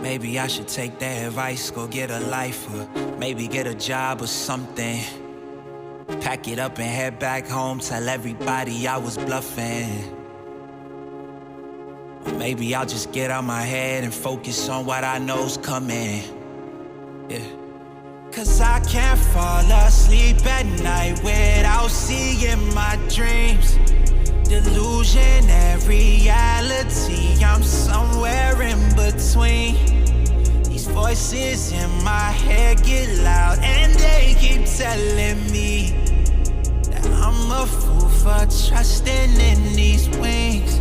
Maybe I should take their advice, go get a life, or maybe get a job or something. Pack it up and head back home, tell everybody I was bluffing. Or maybe I'll just get out my head and focus on what I know's coming. Yeah. Cause I can't fall asleep at night without seeing my dreams. Delusion and reality, I'm somewhere in between. These voices in my head get loud and they keep telling me that I'm a fool for trusting in these wings.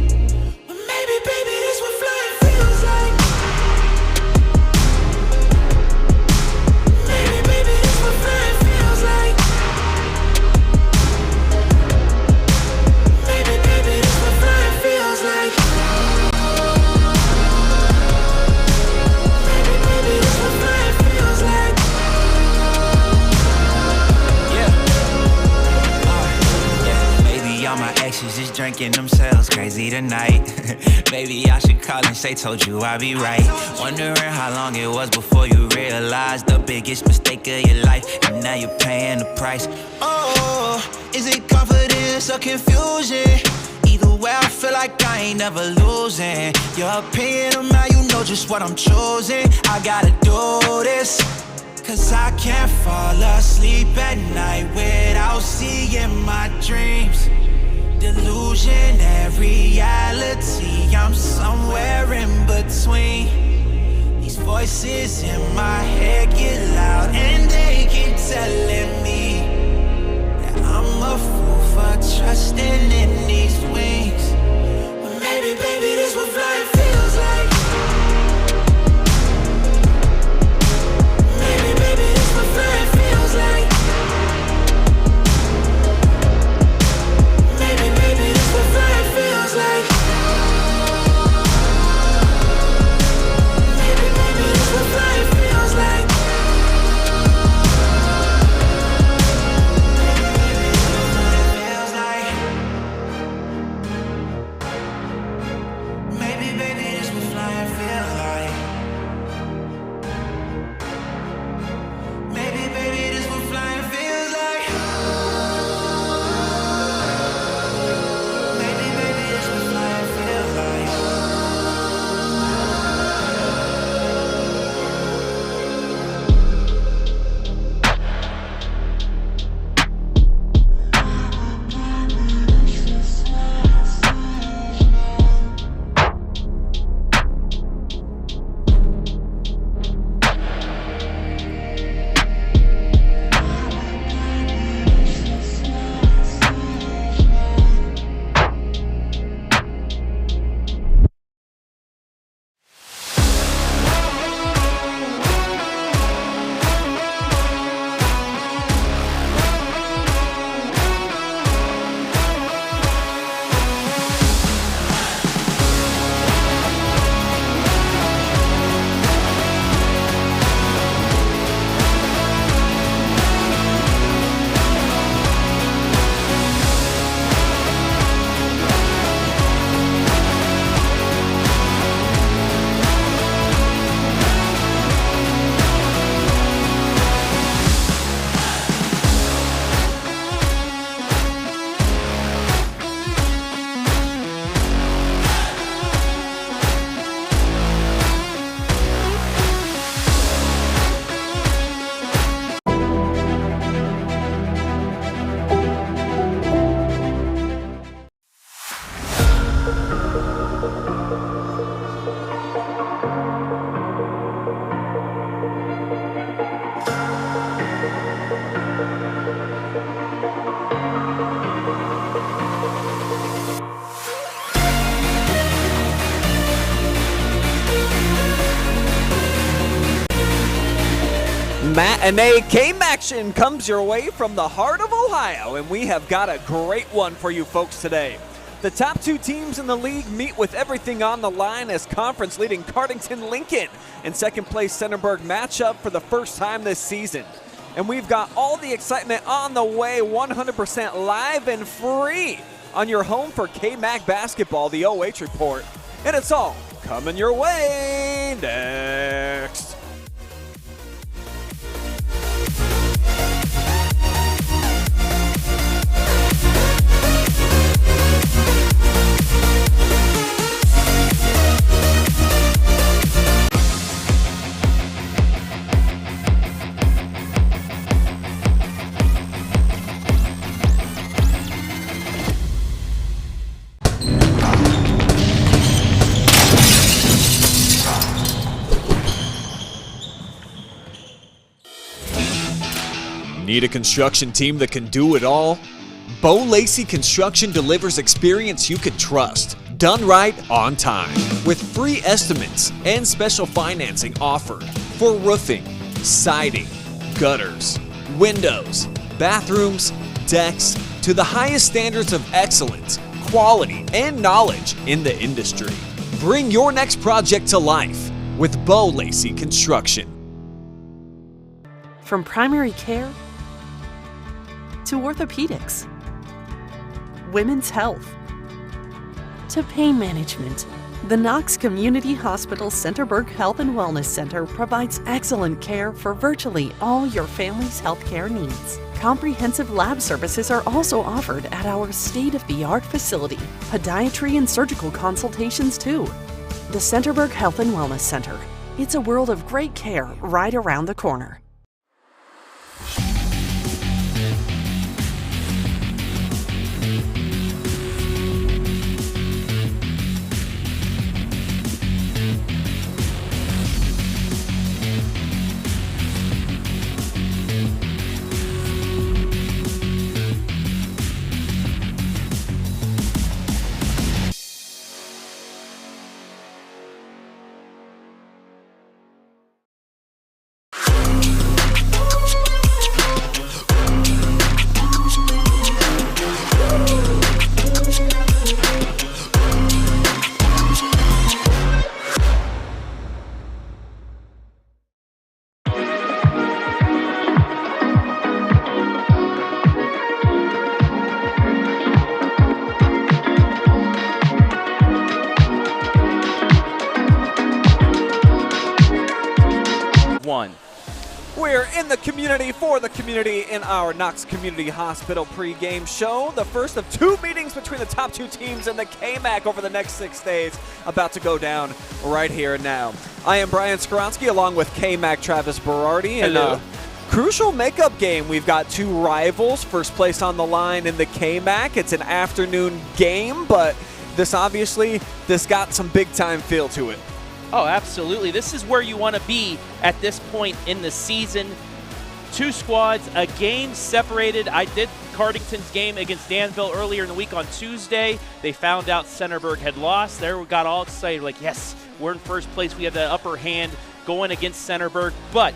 But maybe, baby, this what flying feels like. Maybe, baby, this what flying feels like. Maybe, baby, this what flying feels like. Maybe, baby, this what flying feels like. Yeah. Maybe all my exes just drinking themselves crazy tonight. Maybe I should call and say, told you I'd be right. Wondering how long it was before you realized the biggest mistake of your life, and now you're paying the price. Oh, is it confidence or confusion? Either way, I feel like I ain't never losing. Your opinion of mine, you know just what I'm choosing. I gotta do this, cause I can't fall asleep at night without seeing my dreams. Delusion and reality, I'm somewhere in between. These voices in my head get loud and they keep telling me that I'm a fool for trusting in these wings. But maybe, baby, this what flying feels like. Maybe, baby, this what flying feels like. Maybe, baby, this what flying feels like. Maybe, baby, this what flying feels like. Maybe, baby, this what flying feels like. Maybe, baby, this what flying feels like. Maybe, baby, this what flying feels like. Matinee game action comes your way from the heart of Ohio, and we have got a great one for you folks today. The top two teams in the league meet with everything on the line as conference leading Cardington Lincoln and second place Centerburg matchup for the first time this season. And we've got all the excitement on the way, 100% live and free on your home for KMAC basketball, the OH Report. And it's all coming your way next. Need a construction team that can do it all? LACEY Construction delivers experience you can trust, done right on time, with free estimates and special financing offered for roofing, siding, gutters, windows, bathrooms, decks, to the highest standards of excellence, quality, and knowledge in the industry. Bring your next project to life with LACEY Construction. From primary care to orthopedics, women's health, to pain management, the KNOX Community Hospital Centerburg Health and Wellness Center provides excellent care for virtually all your family's healthcare needs. Comprehensive lab services are also offered at our state-of-the-art facility. Podiatry and surgical consultations too. The Centerburg Health and Wellness Center. It's a world of great care right around the corner. We're in the community for the community in our KNOX Community Hospital pregame show. The first of two meetings between the top two teams in the KMAC over the next 6 days about to go down right here and now. I am Brian Skoronsky along with KMAC Travis Berardi. And crucial makeup game. We've got two rivals, first place on the line in the KMAC. It's an afternoon game, but this got some big time feel to it. Oh, absolutely. This is where you want to be at this point in the season. Two squads, a game separated. I did Cardington's game against Danville earlier in the week on Tuesday. They found out Centerburg had lost. There we got all excited, like, yes, we're in first place. We have the upper hand going against Centerburg. But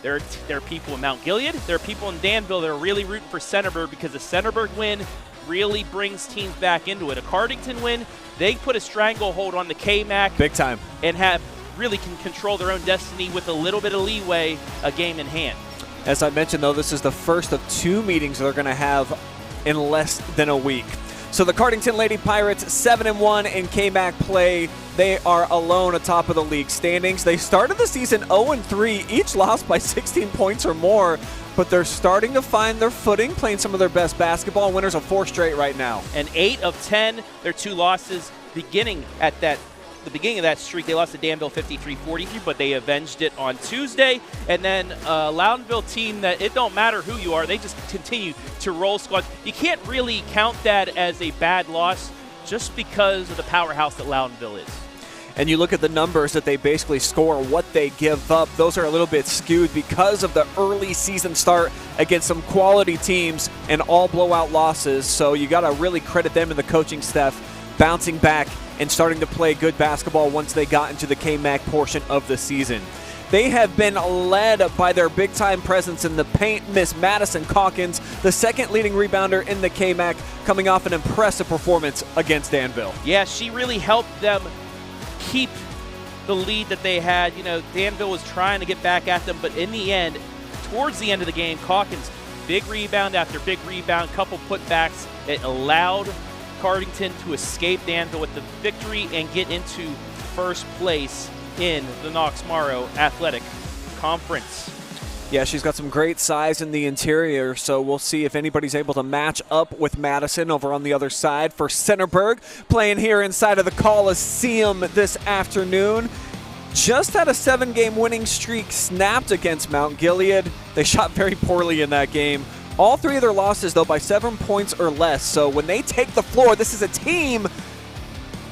there are people in Mount Gilead. There are people in Danville that are really rooting for Centerburg because the Centerburg win really brings teams back into it. A Cardington win, they put a stranglehold on the KMAC. Big time. And really can control their own destiny with a little bit of leeway, a game in hand. As I mentioned, though, this is the first of two meetings they're going to have in less than a week. So the Cardington Lady Pirates, 7-1 in KMAC play. They are alone atop of the league standings. They started the season 0-3, each lost by 16 points or more, but they're starting to find their footing, playing some of their best basketball. Winners of 4 straight right now. And 8 of 10, their 2 losses beginning at the beginning of that streak. They lost to Danville 53-43, but they avenged it on Tuesday. And then Loudonville team that it don't matter who you are, they just continue to roll squads. You can't really count that as a bad loss just because of the powerhouse that Loudonville is. And you look at the numbers that they basically score, what they give up, those are a little bit skewed because of the early season start against some quality teams and all blowout losses. So you got to really credit them and the coaching staff bouncing back and starting to play good basketball once they got into the KMAC portion of the season. They have been led by their big-time presence in the paint, Miss Madison Caulkins, the second leading rebounder in the KMAC, coming off an impressive performance against Danville. Yeah, she really helped them keep the lead that they had. You know, Danville was trying to get back at them, but in the end, towards the end of the game, Caulkins, big rebound after big rebound, couple putbacks. It allowed Cardington to escape Danville with the victory and get into first place in the KNOX-MORROW Athletic Conference. Yeah, she's got some great size in the interior, so we'll see if anybody's able to match up with Madison over on the other side for Centerburg, playing here inside of the Coliseum this afternoon. Just had a 7-game winning streak snapped against Mount Gilead. They shot very poorly in that game. All 3 of their losses, though, by 7 points or less. So when they take the floor, this is a team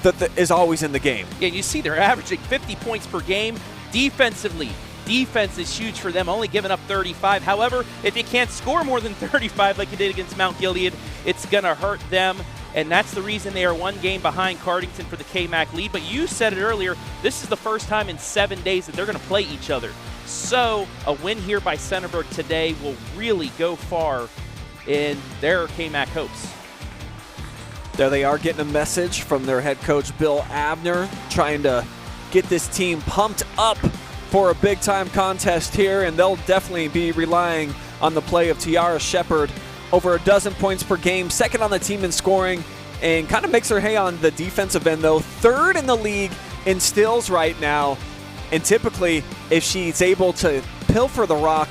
that is always in the game. Yeah, you see they're averaging 50 points per game. Defensively, defense is huge for them, only giving up 35. However, if you can't score more than 35 like you did against Mount Gilead, it's going to hurt them. And that's the reason they are 1 game behind Cardington for the KMAC lead. But you said it earlier, this is the first time in 7 days that they're going to play each other. So a win here by Centerburg today will really go far in their KMAC hopes. There they are getting a message from their head coach, Bill Abner, trying to get this team pumped up for a big-time contest here, and they'll definitely be relying on the play of Tiara Sheppard. Over a dozen points per game, second on the team in scoring, and kind of makes her hay on the defensive end, though. 3rd in the league in steals right now, and typically, if she's able to pilfer the rock,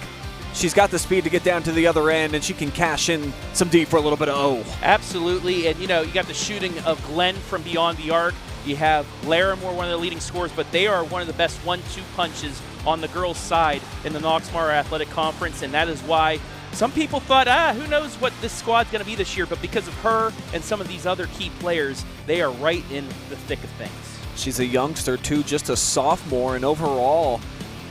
she's got the speed to get down to the other end, and she can cash in some D for a little bit of O. Absolutely, and you know, you got the shooting of Glenn from beyond the arc. You have Larimore, one of the leading scorers, but they are one of the best 1-2 punches on the girls' side in the KNOX-MORROW Athletic Conference, and that is why some people thought, who knows what this squad's going to be this year, but because of her and some of these other key players, they are right in the thick of things. She's a youngster, too, just a sophomore, and overall,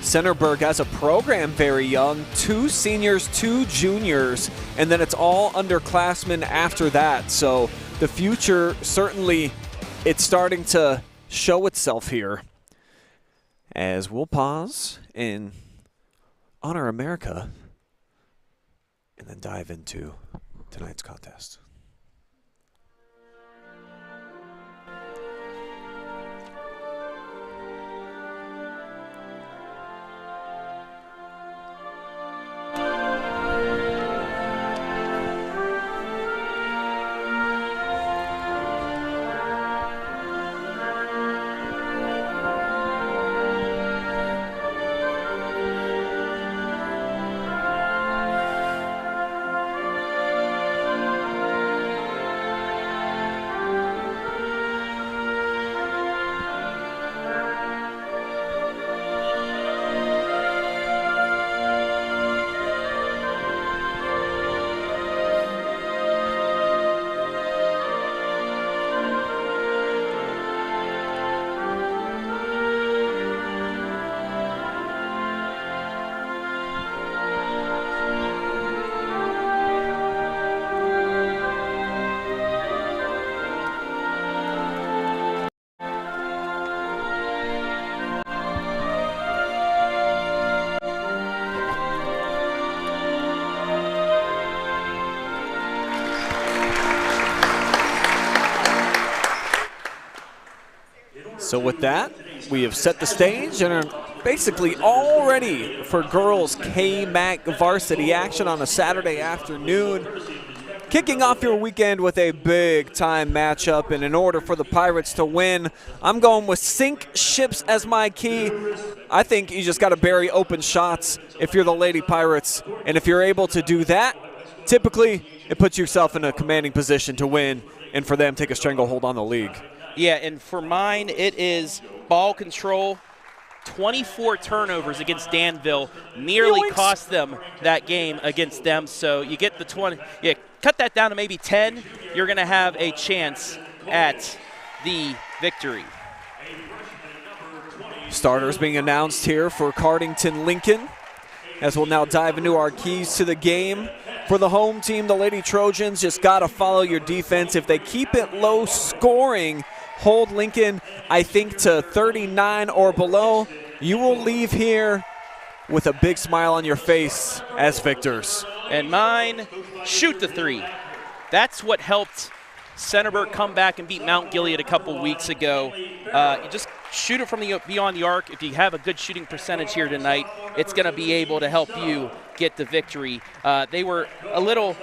Centerburg as a program very young, 2 seniors, 2 juniors, and then it's all underclassmen after that. So the future, certainly, it's starting to show itself here. As we'll pause and honor America and then dive into tonight's contest. So with that, we have set the stage and are basically all ready for girls KMAC varsity action on a Saturday afternoon. Kicking off your weekend with a big-time matchup, and in order for the Pirates to win, I'm going with sink ships as my key. I think you just got to bury open shots if you're the Lady Pirates, and if you're able to do that, typically it puts yourself in a commanding position to win, and for them take a stranglehold on the league. Yeah, and for mine, it is ball control. 24 turnovers against Danville nearly cost them that game against them. So you get the 20. Yeah, cut that down to maybe 10. You're going to have a chance at the victory. Starters being announced here for Cardington Lincoln, as we'll now dive into our keys to the game. For the home team, the Lady Trojans just got to follow your defense. If they keep it low scoring, hold Lincoln, I think, to 39 or below, you will leave here with a big smile on your face as victors. And mine, shoot the three. That's what helped Centerburg come back and beat Mount Gilead a couple weeks ago. You just shoot it from beyond the arc. If you have a good shooting percentage here tonight, it's going to be able to help you get the victory. They were a little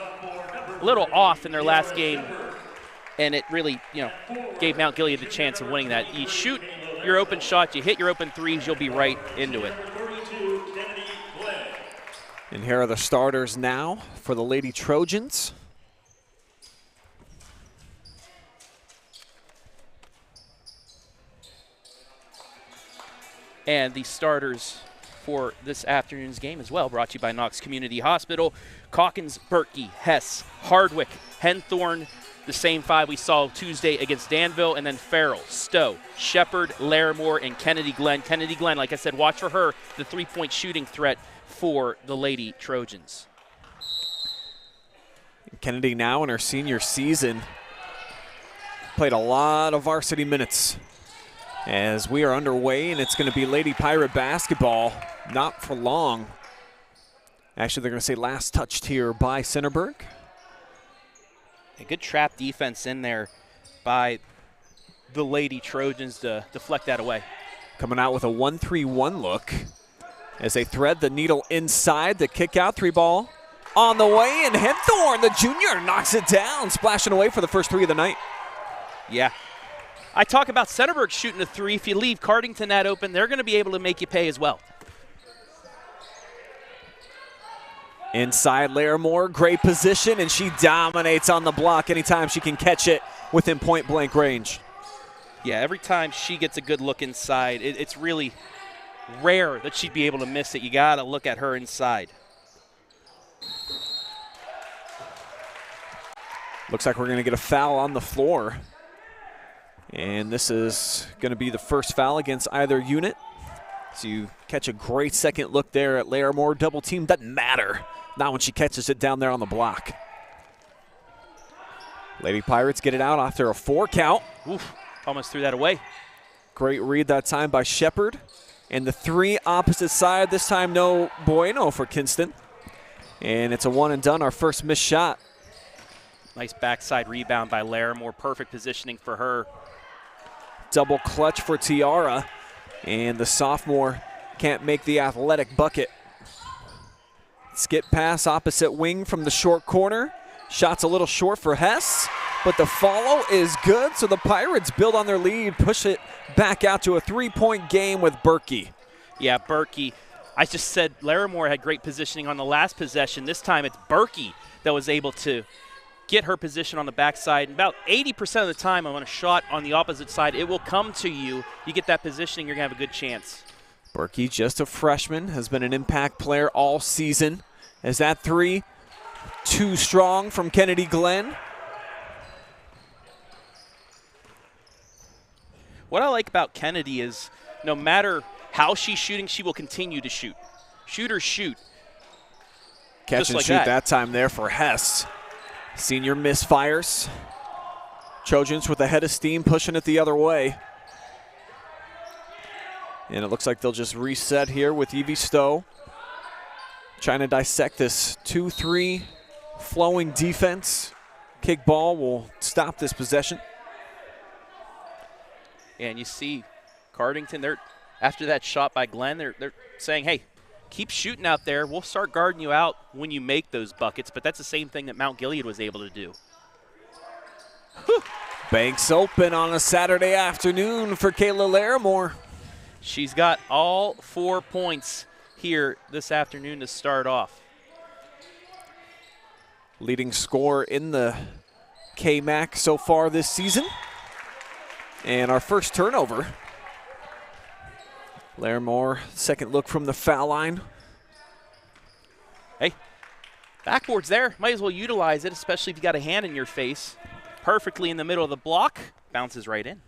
off in their last game, and it really, gave Mount Gilead the chance of winning that. You shoot your open shots, you hit your open threes, you'll be right into it. And here are the starters now for the Lady Trojans. And the starters for this afternoon's game as well, brought to you by Knox Community Hospital. Caulkins, Berkey, Hess, Hardwick, Henthorne, the same five we saw Tuesday against Danville, and then Farrell, Stowe, Sheppard, Larimore, and Kennedy Glenn. Kennedy Glenn, like I said, watch for her, the three-point shooting threat for the Lady Trojans. Kennedy now in her senior season played a lot of varsity minutes as we are underway, and it's going to be Lady Pirate basketball. Not for long. Actually, they're going to say last touched here by Centerburg. A good trap defense in there by the Lady Trojans to deflect that away. Coming out with a 1-3-1 look as they thread the needle inside. The kick out, three ball on the way, and Henthorne, the junior, knocks it down, splashing away for the first three of the night. Yeah. I talk about Centerburg shooting a three. If you leave Cardington that open, they're going to be able to make you pay as well. Inside, Larimore, great position, and she dominates on the block anytime she can catch it within point-blank range. Yeah, every time she gets a good look inside, it's really rare that she'd be able to miss it. You got to look at her inside. Looks like we're going to get a foul on the floor. And this is going to be the first foul against either unit. So you catch a great second look there at Larimore. Double team, doesn't matter. Not when she catches it down there on the block. Lady Pirates get it out after a 4 count. Oof, almost threw that away. Great read that time by Sheppard. And the three opposite side, this time no bueno for Kinston. And it's a one and done, our first missed shot. Nice backside rebound by Larimore. Perfect positioning for her. Double clutch for Tiara. And the sophomore can't make the athletic bucket. Skip pass opposite wing from the short corner. Shot's a little short for Hess, but the follow is good, so the Pirates build on their lead, push it back out to a 3-point game with Berkey. Yeah, Berkey. I just said Larimore had great positioning on the last possession. This time it's Berkey that was able to get her position on the backside. And about 80% of the time on a shot on the opposite side, it will come to you. You get that positioning, you're going to have a good chance. Berkey, just a freshman, has been an impact player all season. Is that three too strong from Kennedy Glenn? What I like about Kennedy is no matter how she's shooting, she will continue to shoot. Shoot or shoot. Catch just and like shoot that time there for Hess. Senior misfires. Trojans with a head of steam pushing it the other way. And it looks like they'll just reset here with Evie Stowe. Trying to dissect this 2-3 flowing defense. Kick ball will stop this possession. And you see Cardington, after that shot by Glenn, they're saying, hey, keep shooting out there. We'll start guarding you out when you make those buckets. But that's the same thing that Mount Gilead was able to do. Whew. Banks open on a Saturday afternoon for Kayla Larimore. She's got all 4 points here this afternoon to start off. Leading scorer in the KMAC so far this season. And our first turnover. Larimore, second look from the foul line. Hey, backboard's there. Might as well utilize it, especially if you got a hand in your face. Perfectly in the middle of the block. Bounces right in.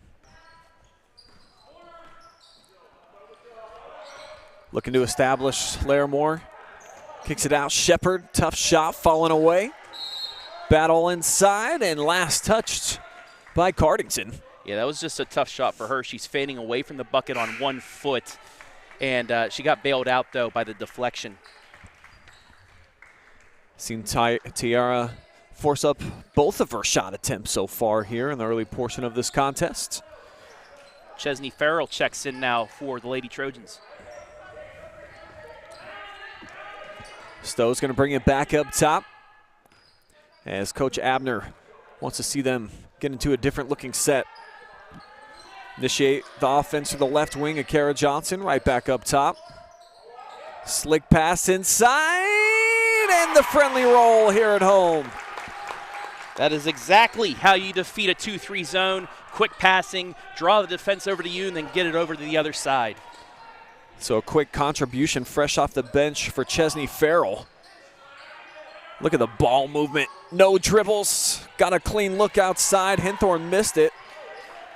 Looking to establish Larimore. Kicks it out. Sheppard, tough shot, falling away. Battle inside, and last touched by Cardington. Yeah, that was just a tough shot for her. She's fading away from the bucket on 1 foot, and she got bailed out, though, by the deflection. Seen Tiara force up both of her shot attempts so far here in the early portion of this contest. Chesney Farrell checks in now for the Lady Trojans. Stowe's going to bring it back up top as Coach Abner wants to see them get into a different looking set. Initiate the offense to the left wing of Kara Johnson, right back up top. Slick pass inside, and the friendly roll here at home. That is exactly how you defeat a 2-3 zone. Quick passing, draw the defense over to you, and then get it over to the other side. So a quick contribution fresh off the bench for Chesney Farrell. Look at the ball movement. No dribbles. Got a clean look outside. Henthorn missed it.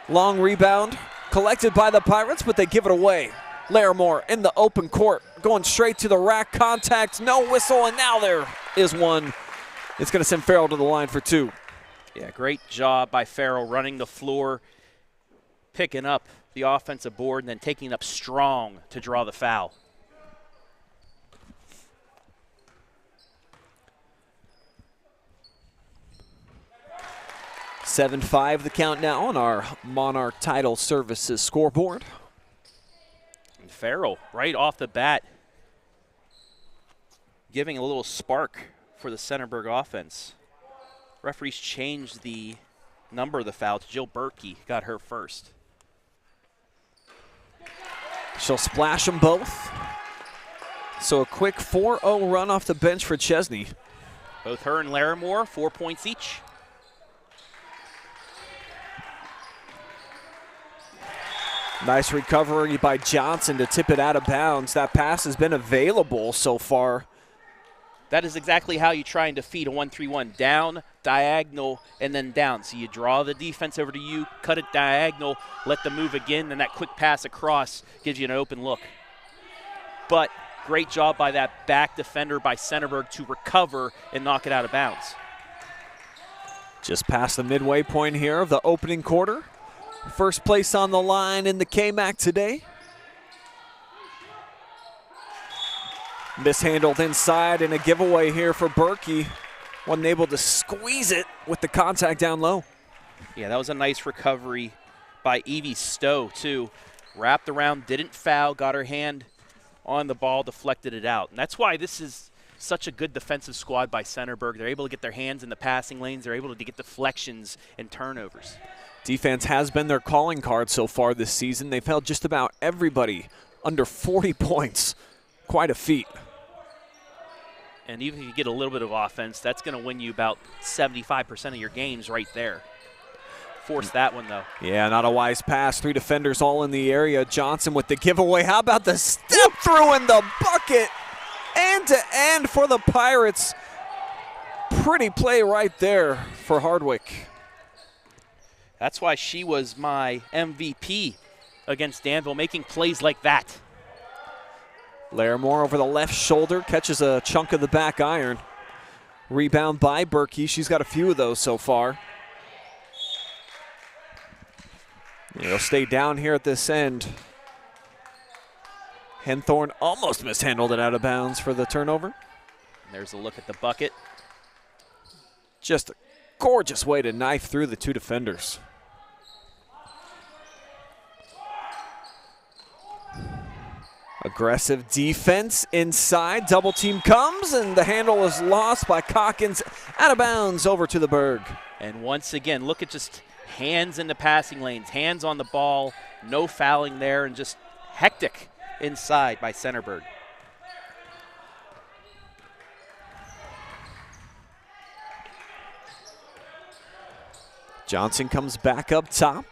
Long rebound collected by the Pirates, but they give it away. Larimore in the open court, going straight to the rack. Contact, no whistle, and now there is one. It's going to send Farrell to the line for two. Yeah, great job by Farrell running the floor, picking up the offensive board, and then taking it up strong to draw the foul. (7-5) the count now on our Monarch Title Services scoreboard. And Farrell, right off the bat, giving a little spark for the Centerburg offense. Referees changed the number of the foul. Jill Berkey got her first. She'll splash them both. So a quick 4-0 run off the bench for Chesney. Both her and Larimore, 4 points each. Nice recovery by Johnson to tip it out of bounds. That pass has been available so far. That is exactly how you try and defeat a 1-3-1. Down, diagonal, and then down. So you draw the defense over to you, cut it diagonal, let them move again, and that quick pass across gives you an open look. But great job by that back defender by Centerburg to recover and knock it out of bounds. Just past the midway point here of the opening quarter. First place on the line in the KMAC today. Mishandled inside, and a giveaway here for Berkey. Wasn't able to squeeze it with the contact down low. Yeah, that was a nice recovery by Evie Stowe, too. Wrapped around, didn't foul, got her hand on the ball, deflected it out. And that's why this is such a good defensive squad by Centerburg. They're able to get their hands in the passing lanes. They're able to get deflections and turnovers. Defense has been their calling card so far this season. They've held just about everybody under 40 points. Quite a feat. And even if you get a little bit of offense, that's going to win you about 75% of your games right there. Force that one, though. Yeah, not a wise pass. Three defenders all in the area. Johnson with the giveaway. How about the step through in the bucket? End to end for the Pirates. Pretty play right there for Hardwick. That's why she was my MVP against Danville, making plays like that. Larimore over the left shoulder, catches a chunk of the back iron. Rebound by Berkey. She's got a few of those so far. They'll stay down here at this end. Henthorn almost mishandled it out of bounds for the turnover. There's a look at the bucket. Just a gorgeous way to knife through the two defenders. Aggressive defense inside. Double team comes, and the handle is lost by Caulkins. Out of bounds over to the Berg. And once again, look at just hands in the passing lanes, hands on the ball, no fouling there, and just hectic inside by Centerburg. Johnson comes back up top.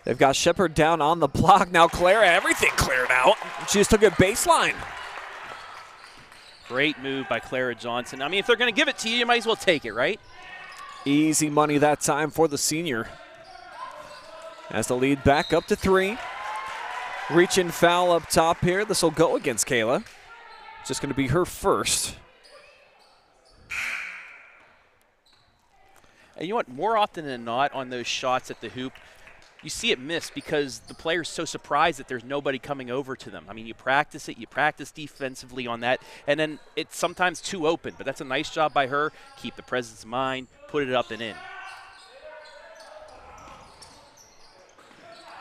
They've got Sheppard down on the block. Now Clara, everything cleared out. She just took a baseline. Great move by Clara Johnson. I mean, if they're going to give it to you, you might as well take it, right? Easy money that time for the senior. As the lead back up to 3. Reach and foul up top here. This will go against Kayla. Just going to be her first. And you know what? More often than not on those shots at the hoop, you see it miss because the player's so surprised that there's nobody coming over to them. I mean, you practice it, you practice defensively on that, and then it's sometimes too open. But that's a nice job by her. Keep the presence of mind, put it up and in.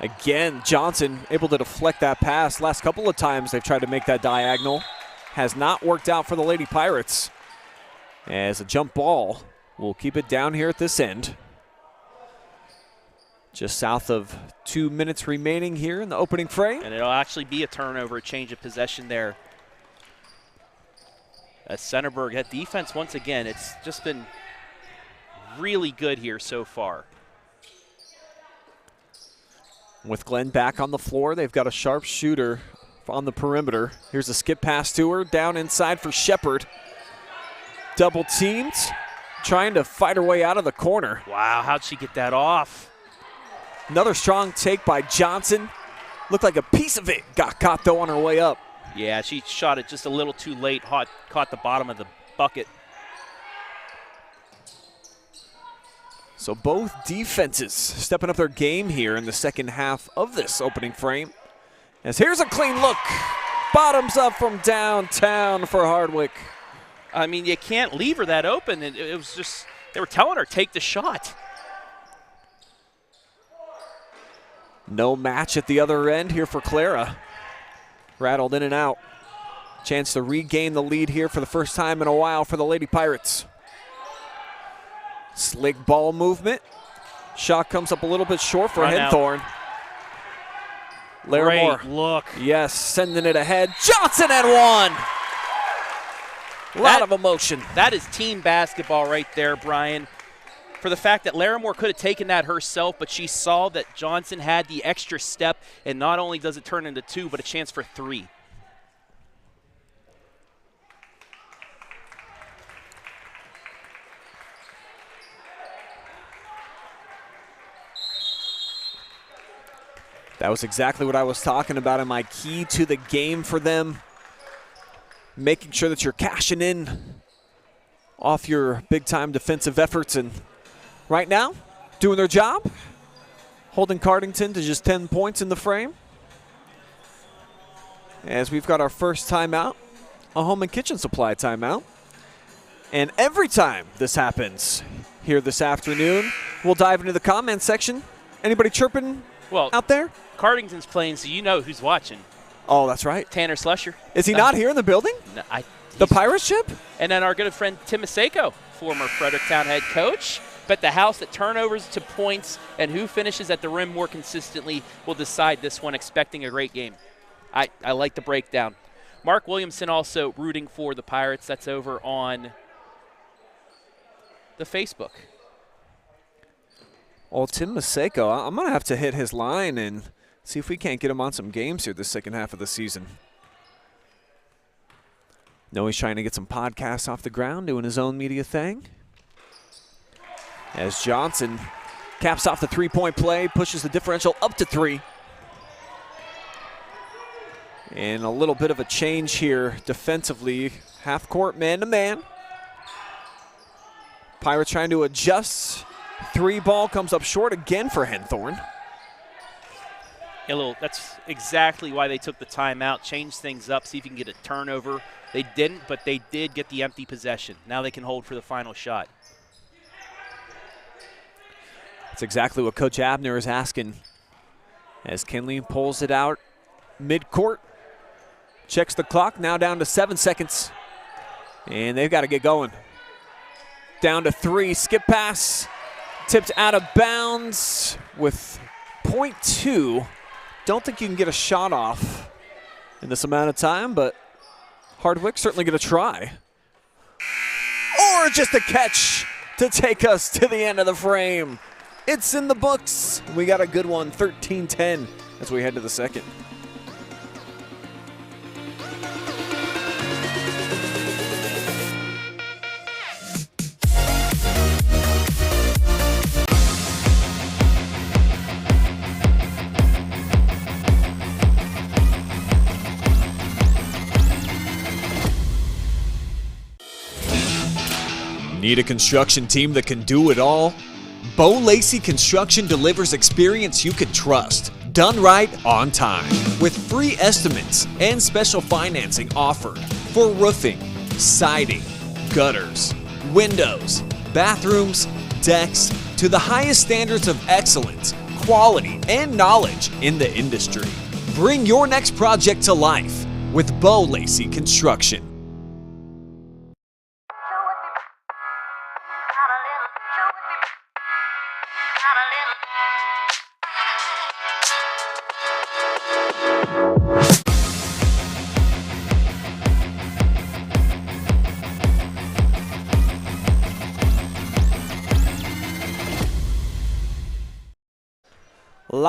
Again, Johnson able to deflect that pass. Last couple of times they've tried to make that diagonal. Has not worked out for the Lady Pirates. As a jump ball, we'll keep it down here at this end. Just south of 2 minutes remaining here in the opening frame. And it'll actually be a turnover, a change of possession there. As Centerburg, that defense, once again, it's just been really good here so far. With Glenn back on the floor, they've got a sharp shooter on the perimeter. Here's a skip pass to her, down inside for Sheppard. Double teamed, trying to fight her way out of the corner. Wow, how'd she get that off? Another strong take by Johnson. Looked like a piece of it got caught, though, on her way up. Yeah, she shot it just a little too late, caught the bottom of the bucket. So both defenses stepping up their game here in the second half of this opening frame. As here's a clean look. Bottoms up from downtown for Hardwick. I mean, you can't leave her that open. It was just, they were telling her, take the shot. No match at the other end here for Clara. Rattled in and out. Chance to regain the lead here for the first time in a while for the Lady Pirates. Slick ball movement. Shot comes up a little bit short for Henthorn. Larimore. Great look. Yes, sending it ahead. Johnson at one. A lot of emotion. That is team basketball right there, Brian. For the fact that Larimore could have taken that herself, but she saw that Johnson had the extra step, and not only does it turn into two, but a chance for three. That was exactly what I was talking about in my key to the game for them. Making sure that you're cashing in off your big-time defensive efforts, and right now, doing their job, holding Cardington to just 10 points in the frame. As we've got our first timeout, a home and kitchen supply timeout. And every time this happens here this afternoon, we'll dive into the comment section. Anybody chirping out there? Cardington's playing, so you know who's watching. Oh, that's right. Tanner Slusher. Is he not here in the building? No, the Pirate ship? And then our good friend Tim Maseko, former Fredericktown head coach. Bet the house that turnovers to points and who finishes at the rim more consistently will decide this one, expecting a great game. I like the breakdown. Mark Williamson also rooting for the Pirates. That's over on the Facebook. Well, Tim Maseko, I'm going to have to hit his line and see if we can't get him on some games here the second half of the season. No, he's trying to get some podcasts off the ground, doing his own media thing. As Johnson caps off the three-point play, pushes the differential up to 3. And a little bit of a change here defensively. Half-court man-to-man. Pirates trying to adjust. 3 ball comes up short again for Henthorn. That's exactly why they took the timeout, change things up, see if you can get a turnover. They didn't, but they did get the empty possession. Now they can hold for the final shot. That's exactly what Coach Abner is asking. As Kinley pulls it out mid-court, checks the clock, now down to 7 seconds. And they've got to get going. Down to 3, skip pass, tipped out of bounds with .2. Don't think you can get a shot off in this amount of time, but Hardwick certainly going to try. Or just a catch to take us to the end of the frame. It's in the books. We got a good one, 13-10, as we head to the second. Need a construction team that can do it all? Bo Lacey Construction delivers experience you can trust, done right on time, with free estimates and special financing offered for roofing, siding, gutters, windows, bathrooms, decks, to the highest standards of excellence, quality, and knowledge in the industry. Bring your next project to life with Bo Lacey Construction.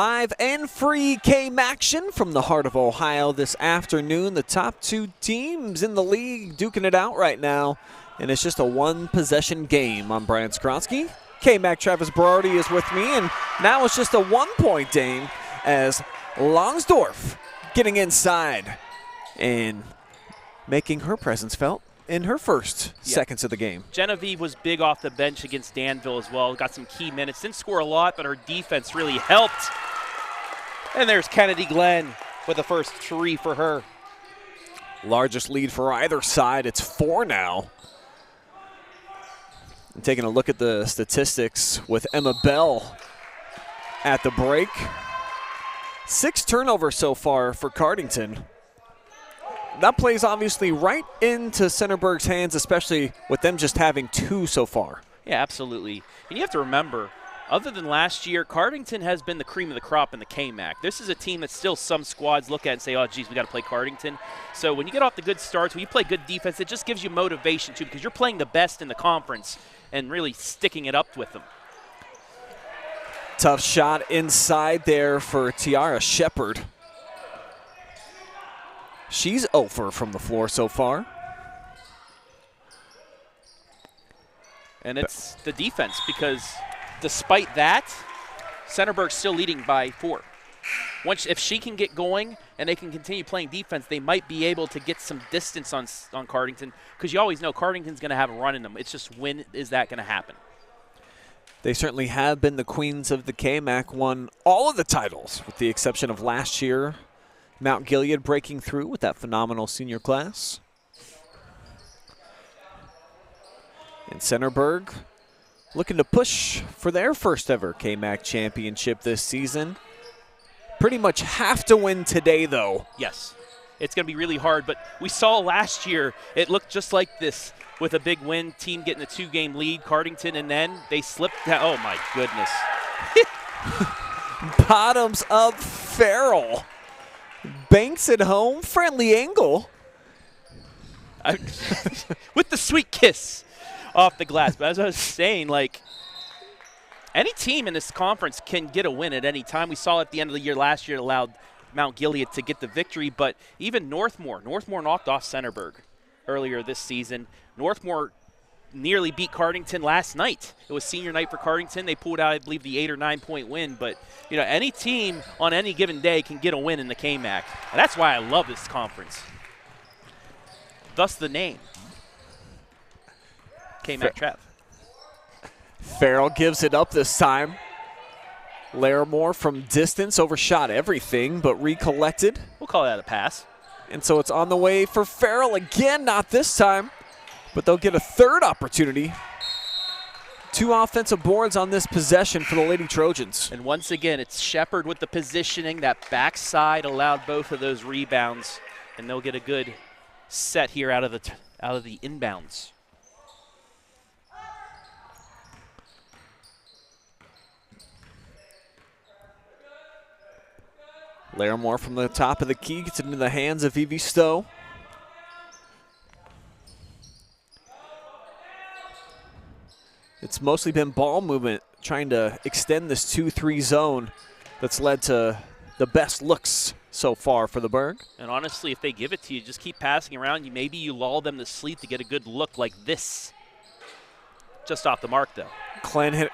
Live and free game action from the heart of Ohio this afternoon. The top 2 teams in the league duking it out right now, and it's just a one-possession game. I'm Brian Skronsky. KMAC Travis Berardi is with me, and now it's just a one-point game as Longsdorf getting inside and making her presence felt in her first seconds of the game. Genevieve was big off the bench against Danville as well. Got some key minutes. Didn't score a lot, but her defense really helped. And there's Kennedy Glenn with the first 3 for her. Largest lead for either side. It's 4 now. And taking a look at the statistics with Emma Bell at the break. 6 turnovers so far for Cardington. That plays obviously right into Centerburg's hands, especially with them just having 2 so far. Yeah, absolutely. And you have to remember, other than last year, Cardington has been the cream of the crop in the KMAC. This is a team that still some squads look at and say, oh, geez, we got to play Cardington. So when you get off the good starts, when you play good defense, it just gives you motivation, too, because you're playing the best in the conference and really sticking it up with them. Tough shot inside there for Tiara Sheppard. She's over from the floor so far. And it's the defense, because despite that, Centerburg's still leading by 4. If she can get going and they can continue playing defense, they might be able to get some distance on Cardington, because you always know Cardington's going to have a run in them. It's just, when is that going to happen? They certainly have been the queens of the KMAC, won all of the titles with the exception of last year. Mount Gilead breaking through with that phenomenal senior class. And Centerburg looking to push for their first ever KMAC championship this season. Pretty much have to win today, though. Yes, it's going to be really hard, but we saw last year it looked just like this with a big win, team getting a 2-game lead, Cardington, and then they slipped down. Oh, my goodness. Bottoms up Farrell. Banks at home, friendly angle. With the sweet kiss off the glass. But as I was saying, like, any team in this conference can get a win at any time. We saw at the end of the year last year, it allowed Mount Gilead to get the victory, but even Northmore knocked off Centerburg earlier this season. Northmore nearly beat Cardington last night. It was senior night for Cardington. They pulled out, I believe, the 8 or 9 point win. But, you know, any team on any given day can get a win in the KMAC. And that's why I love this conference. Thus the name. KMAC Trav. Farrell gives it up this time. Larimore from distance overshot everything, but recollected. We'll call that a pass. And so it's on the way for Farrell again, not this time. But they'll get a 3rd opportunity. 2 offensive boards on this possession for the Lady Trojans. And once again, it's Sheppard with the positioning. That backside allowed both of those rebounds, and they'll get a good set here out of the inbounds. Larimore from the top of the key gets it into the hands of Evie Stowe. It's mostly been ball movement, trying to extend this 2-3 zone that's led to the best looks so far for the Berg. And honestly, if they give it to you, just keep passing around. Maybe you lull them to sleep to get a good look like this. Just off the mark, though. Glenn hit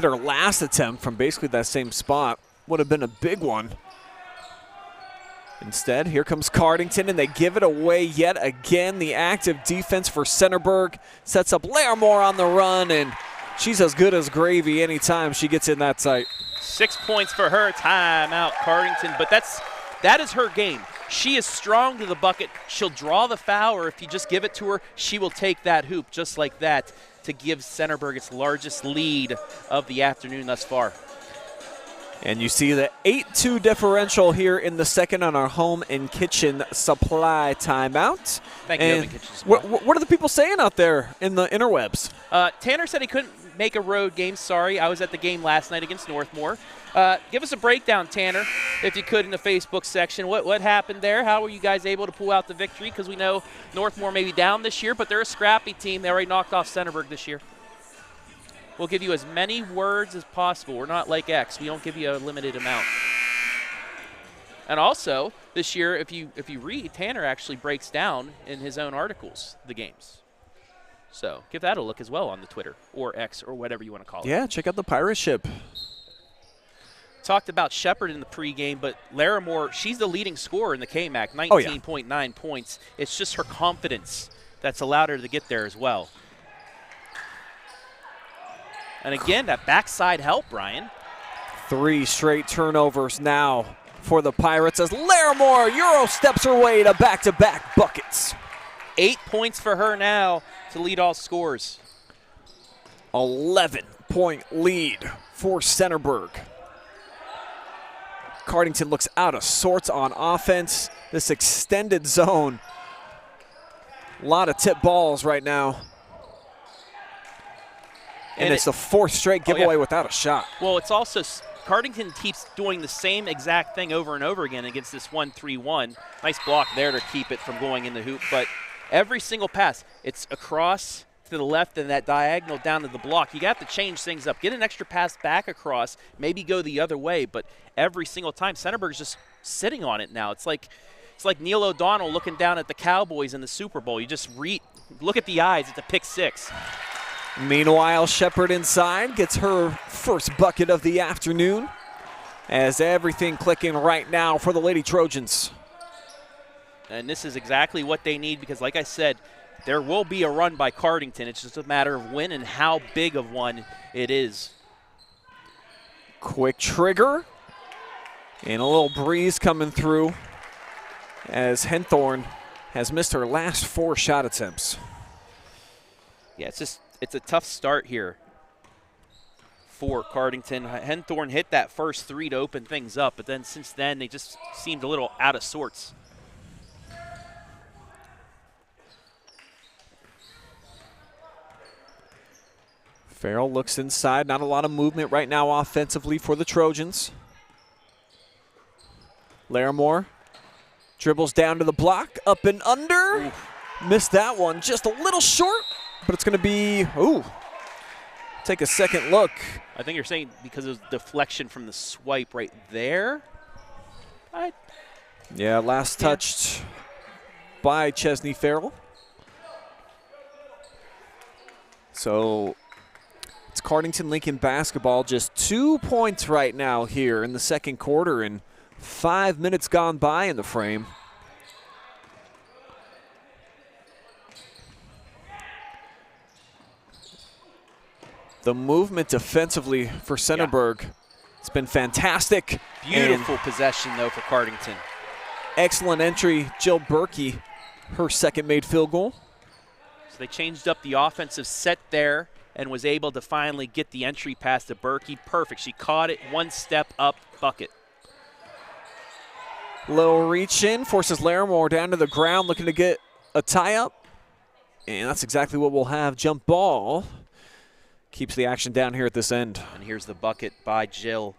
her last attempt from basically that same spot. Would have been a big one. Instead, here comes Cardington, and they give it away yet again. The active defense for Centerburg sets up Larimore on the run, and she's as good as gravy anytime she gets in that sight. 6 points for her. Timeout, Cardington. But that is her game. She is strong to the bucket. She'll draw the foul, or if you just give it to her, she will take that hoop just like that to give Centerburg its largest lead of the afternoon thus far. And you see the 8-2 differential here in the second on our home and kitchen supply timeout. Thank you, and Home and Kitchen Supply. What are the people saying out there in the interwebs? Tanner said he couldn't make a road game. Sorry, I was at the game last night against Northmore. Give us a breakdown, Tanner, if you could, in the Facebook section. What happened there? How were you guys able to pull out the victory? Because we know Northmore may be down this year, but they're a scrappy team. They already knocked off Centerburg this year. We'll give you as many words as possible. We're not like X. We don't give you a limited amount. And also, this year, if you read, Tanner actually breaks down in his own articles the games. So give that a look as well on the Twitter or X or whatever you want to call it. Yeah, check out the Pirate Ship. Talked about Sheppard in the pregame, but Larimore, she's the leading scorer in the KMAC, 19.9 points. It's just her confidence that's allowed her to get there as well. And again, that backside help, Brian. 3 straight turnovers now for the Pirates as Larimore Euro steps her way to back-to-back buckets. 8 points for her now to lead all scores. 11-point lead for Centerburg. Cardington looks out of sorts on offense. This extended zone. A lot of tip balls right now. And it's the 4th straight giveaway without a shot. Well, it's also Cardington keeps doing the same exact thing over and over again against this 1-3-1. Nice block there to keep it from going in the hoop. But every single pass, it's across to the left and that diagonal down to the block. You got to change things up. Get an extra pass back across, maybe go the other way. But every single time, Centerburg's just sitting on it now. It's like Neil O'Donnell looking down at the Cowboys in the Super Bowl. You just look at the eyes. It's a pick 6. Meanwhile, Sheppard inside gets her first bucket of the afternoon as everything clicking right now for the Lady Trojans. And this is exactly what they need because, like I said, there will be a run by Cardington. It's just a matter of when and how big of one it is. Quick trigger and a little breeze coming through as Henthorn has missed her last 4 shot attempts. Yeah, it's a tough start here for Cardington. Henthorn hit that first 3 to open things up, but then since then they just seemed a little out of sorts. Farrell looks inside. Not a lot of movement right now offensively for the Trojans. Larimore dribbles down to the block, up and under. Oof. Missed that one, just a little short, but it's going to be, take a second look. I think you're saying because of deflection from the swipe right there? Yeah, last touched by Chesney Farrell. So it's Cardington Lincoln basketball, just 2 points right now here in the second quarter and 5 minutes gone by in the frame. The movement defensively for Centerburg, it's been fantastic. Beautiful possession, though, for Cardington. Excellent entry, Jill Berkey, her second made field goal. So they changed up the offensive set there and was able to finally get the entry pass to Berkey. Perfect. She caught it, 1 step up, bucket. Little reach in, forces Larimore down to the ground, looking to get a tie-up. And that's exactly what we'll have. Jump ball. Keeps the action down here at this end. And here's the bucket by Jill.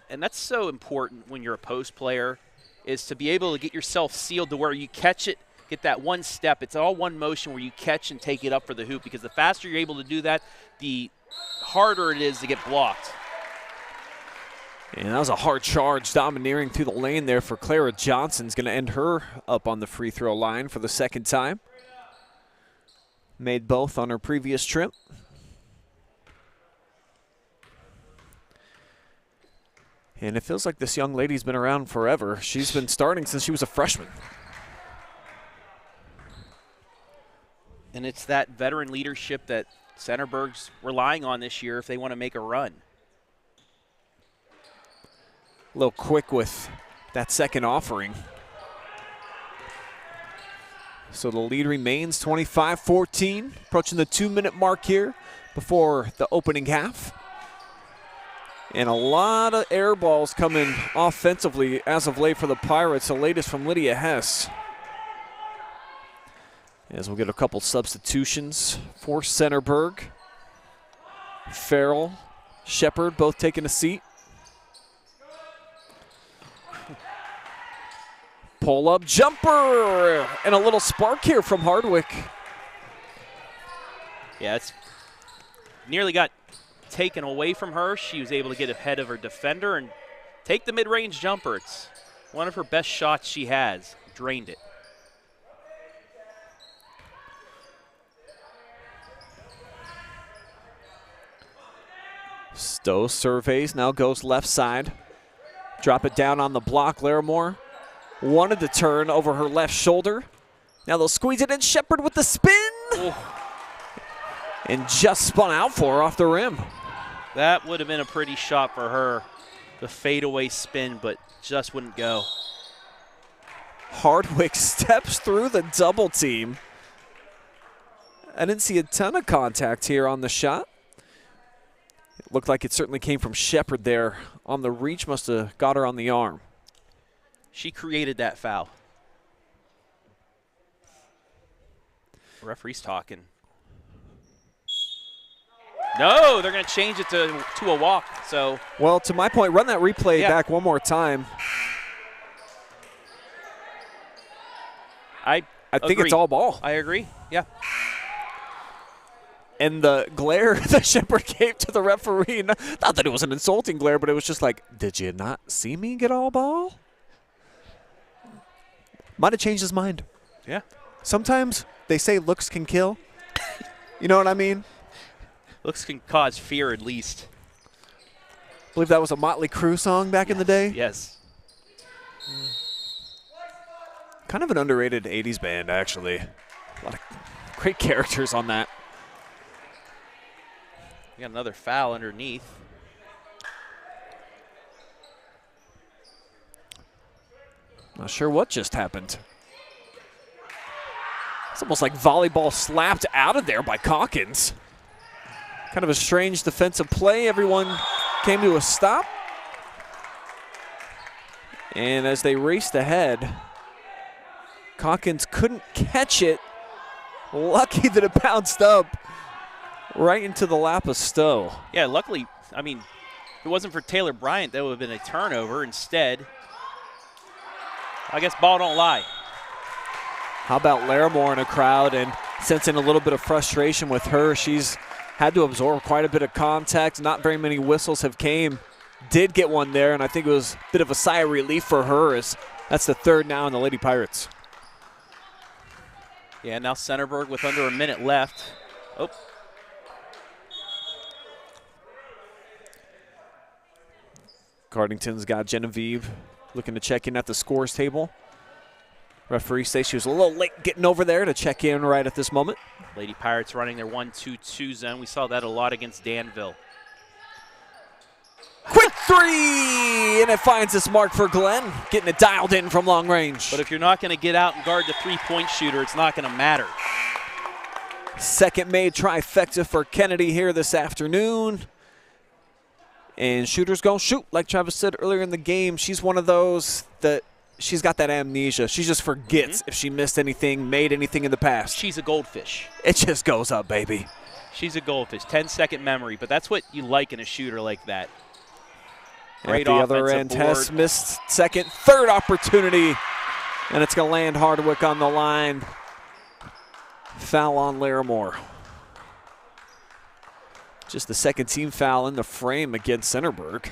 And that's so important when you're a post player, is to be able to get yourself sealed to where you catch it, get that 1 step. It's all one motion where you catch and take it up for the hoop, because the faster you're able to do that, the harder it is to get blocked. And that was a hard charge, domineering through the lane there for Clara Johnson's going to end her up on the free throw line for the second time. Made both on her previous trip. And it feels like this young lady's been around forever. She's been starting since she was a freshman. And it's that veteran leadership that Centerburg's relying on this year if they want to make a run. A little quick with that second offering. So the lead remains 25-14, approaching the 2-minute mark here before the opening half. And a lot of air balls coming offensively as of late for the Pirates, the latest from Lydia Hess. As we'll get a couple substitutions for Centerburg. Farrell, Sheppard both taking a seat. Pull-up jumper, and a little spark here from Hardwick. Yeah, nearly got taken away from her. She was able to get ahead of her defender and take the mid-range jumper. It's one of her best shots she has. Drained it. Stowe surveys, now goes left side. Drop it down on the block. Larimore wanted to turn over her left shoulder. Now they'll squeeze it in. Sheppard with the spin. Oh. And just spun out for her off the rim. That would have been a pretty shot for her. The fadeaway spin, but just wouldn't go. Hardwick steps through the double team. I didn't see a ton of contact here on the shot. It looked like it certainly came from Sheppard there on the reach. Must have got her on the arm. She created that foul. Referee's talking. No, they're going to change it to a walk. So, well, to my point, run that replay Yeah. back one more time. I think agree. it's all ball. I agree. Yeah. And the glare that Sheppard gave to the referee, not that it was an insulting glare, but it was just like, did you not see me get all ball? Might have changed his mind. Yeah. Sometimes they say looks can kill. You know what I mean? Looks can cause fear at least. I believe that was a Motley Crue song back in the day. Yes. Kind of an underrated 80s band, actually. A lot of great characters on that. We got another foul underneath. Not sure what just happened. It's almost like volleyball slapped out of there by Caulkins. Kind of a strange defensive play. Everyone came to a stop. And as they raced ahead, Caulkins couldn't catch it. Lucky that it bounced up right into the lap of Stowe. Yeah, luckily, I mean, if it wasn't for Taylor Bryant, that would have been a turnover. Instead, I guess ball don't lie. How about Larimore in a crowd and sensing a little bit of frustration with her. She's had to absorb quite a bit of contact. Not very many whistles have came. Did get one there, and I think it was a bit of a sigh of relief for her as that's the third now in the Lady Pirates. Yeah, now Centerburg with under a minute left. Oh. Cardington's got Genevieve looking to check in at the scores table. Referee says she was a little late getting over there to check in right at this moment. Lady Pirates running their 1-2-2 zone. We saw that a lot against Danville. Quick three, and it finds its mark for Glenn, getting it dialed in from long range. But if you're not going to get out and guard the three-point shooter, it's not going to matter. Second made trifecta for Kennedy here this afternoon. And shooters gonna shoot, like Travis said earlier in the game. She's one of those that she's got that amnesia. She just forgets if she missed anything, made anything in the past. She's a goldfish. It just goes up, baby. She's a goldfish. 10-second memory, but that's what you like in a shooter like that. At the other end, Hess missed second, third opportunity, and it's going to land Hardwick on the line. Foul on Larimore. Just the second team foul in the frame against Centerburg.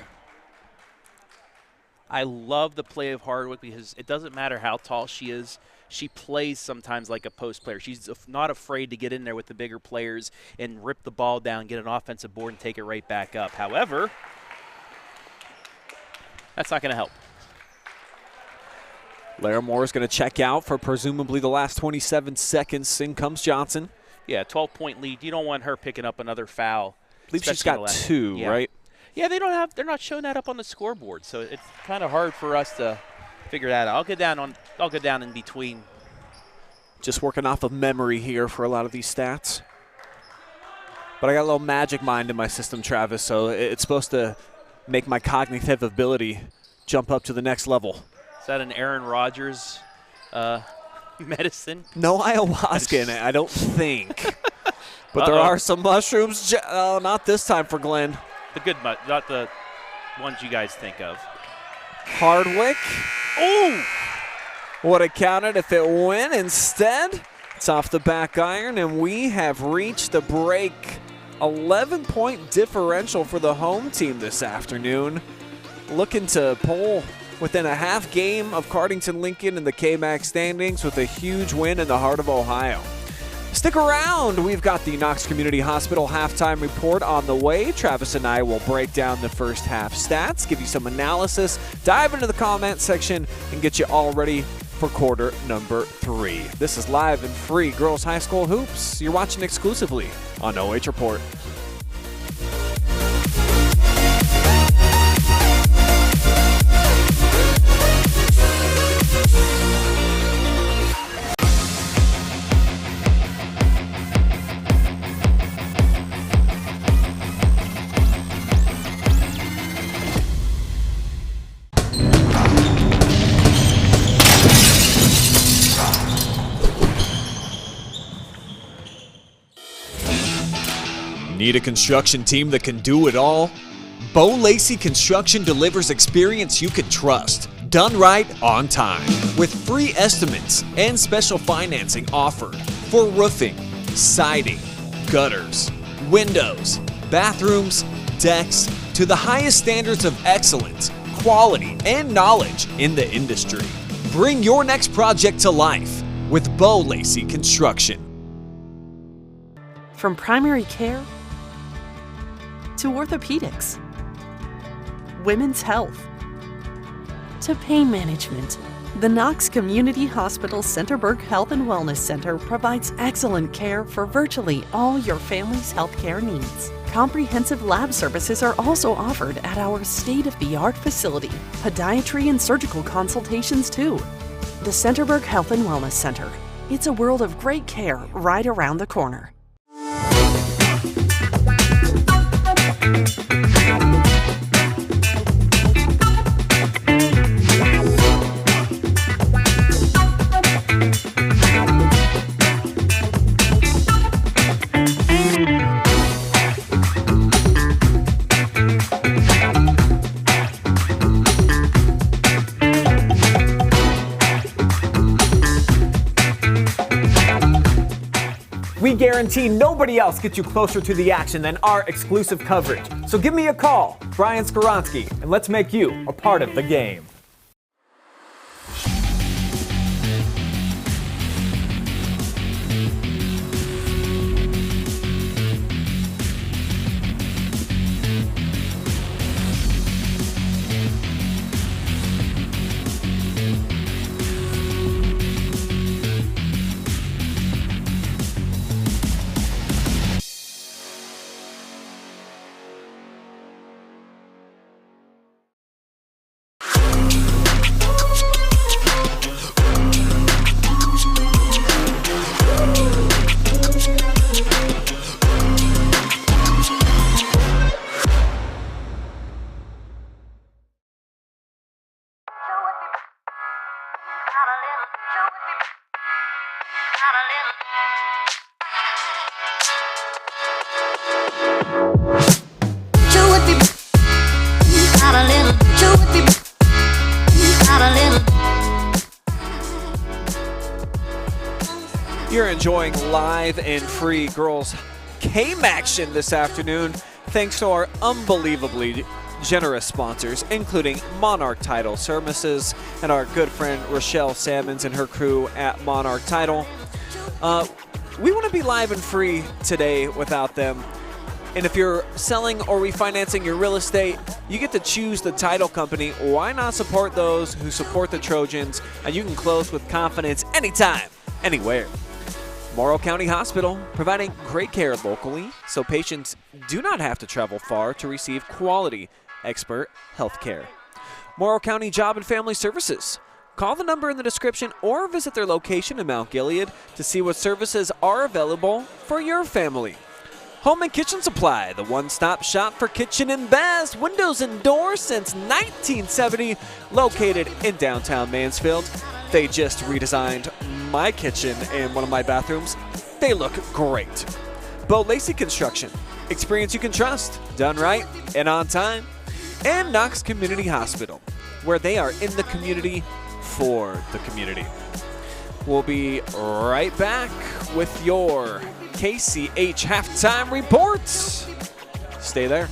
I love the play of Hardwick because it doesn't matter how tall she is. She plays sometimes like a post player. She's not afraid to get in there with the bigger players and rip the ball down, get an offensive board, and take it right back up. However, that's not going to help. Larimore is going to check out for presumably the last 27 seconds. In comes Johnson. Yeah, 12-point lead. You don't want her picking up another foul. I believe she's got two, right? Yeah, they're not showing that up on the scoreboard, so it's kind of hard for us to figure that out. I'll go down in between. Just working off of memory here for a lot of these stats. But I got a little magic mind in my system, Travis, so it's supposed to make my cognitive ability jump up to the next level. Is that an Aaron Rodgers medicine? No ayahuasca in it, I don't think. But there are some mushrooms. Oh, not this time for Glenn. The good, not the ones you guys think of. Hardwick. Oh! Would have counted if it went. Instead, it's off the back iron, and we have reached the break 11-point differential for the home team this afternoon. Looking to pull within a half game of Cardington Lincoln in the KMAC standings with a huge win in the heart of Ohio. Stick around. We've got the Knox Community Hospital halftime report on the way. Travis and I will break down the first half stats, give you some analysis, dive into the comment section, and get you all ready for quarter number 3. This is live and free girls high school hoops. You're watching exclusively on OH Report. Need a construction team that can do it all? LACEY Construction delivers experience you can trust, done right on time, with free estimates and special financing offered for roofing, siding, gutters, windows, bathrooms, decks, to the highest standards of excellence, quality, and knowledge in the industry. Bring your next project to life with LACEY Construction. From primary care to orthopedics, women's health, to pain management, the Knox Community Hospital Centerburg Health and Wellness Center provides excellent care for virtually all your family's healthcare needs. Comprehensive lab services are also offered at our state-of-the-art facility. Podiatry and surgical consultations too. The Centerburg Health and Wellness Center. It's a world of great care right around the corner. We guarantee nobody else gets you closer to the action than our exclusive coverage. So give me a call, Brian Skoronsky, and let's make you a part of the game. You're enjoying live and free girls game action this afternoon thanks to our unbelievably generous sponsors, including MONARCH Title Services and our good friend Rochelle Salmons and her crew at MONARCH Title. We want to be live and free today without them. And if you're selling or refinancing your real estate, you get to choose the title company. Why not support those who support the Trojans? And you can close with confidence anytime, anywhere. Morrow County Hospital, providing great care locally so patients do not have to travel far to receive quality expert health care. Morrow County Job and Family Services. Call the number in the description or visit their location in Mount Gilead to see what services are available for your family. Home and Kitchen Supply, the one-stop shop for kitchen and baths, windows and doors since 1970, located in downtown Mansfield. They just redesigned my kitchen and one of my bathrooms. They look great. LACEY Construction, experience you can trust, done right and on time. And Knox Community Hospital, where they are in the community for the community. We'll be right back with your KCH Halftime Reports. Stay there.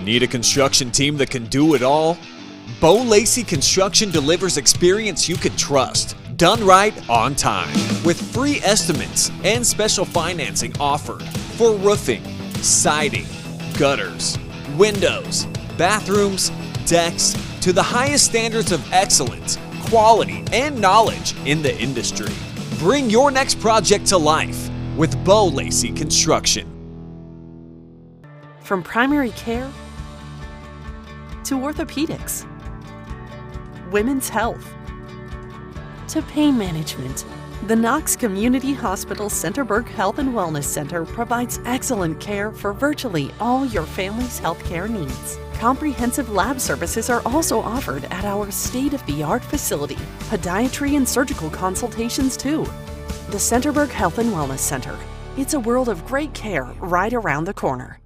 Need a construction team that can do it all? LACEY Construction delivers experience you can trust, done right on time, with free estimates and special financing offered for roofing, siding, gutters, windows, bathrooms, decks, to the highest standards of excellence, quality, and knowledge in the industry. Bring your next project to life with LACEY Construction. From primary care to orthopedics, women's health, to pain management, the KNOX Community Hospital Centerburg Health and Wellness Center provides excellent care for virtually all your family's healthcare needs. Comprehensive lab services are also offered at our state-of-the-art facility. Podiatry and surgical consultations too. The Centerburg Health and Wellness Center. It's a world of great care right around the corner.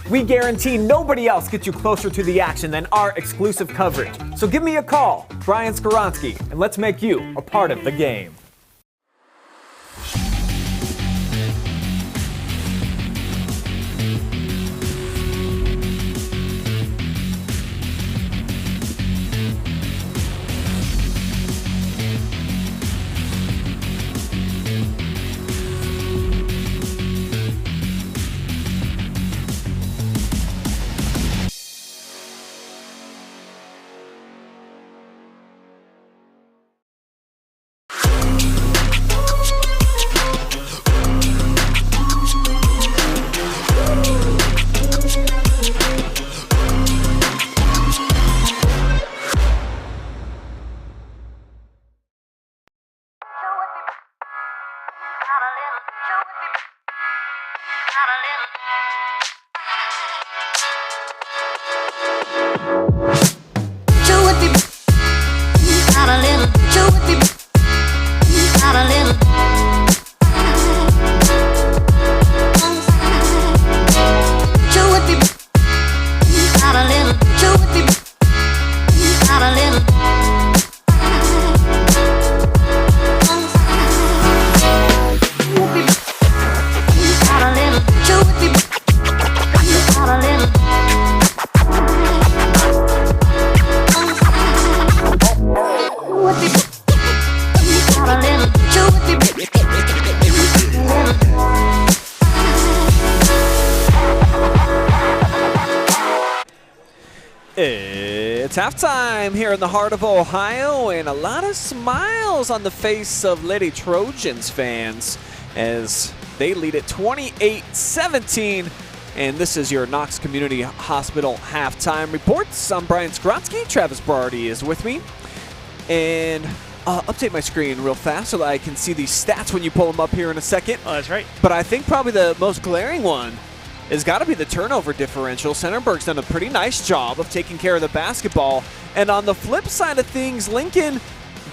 We guarantee nobody else gets you closer to the action than our exclusive coverage. So give me a call, Brian Skoronsky, and let's make you a part of the game. It's halftime here in the heart of Ohio, and a lot of smiles on the face of Lady Trojans fans as they lead it 28-17. And this is your KNOX Community Hospital halftime reports. I'm Brian Skoronsky. Travis Barty is with me. And update my screen real fast so that I can see these stats when you pull them up here in a second. Oh, that's right. But I think probably the most glaring one has got to be the turnover differential. Centerburg's done a pretty nice job of taking care of the basketball. And on the flip side of things, Lincoln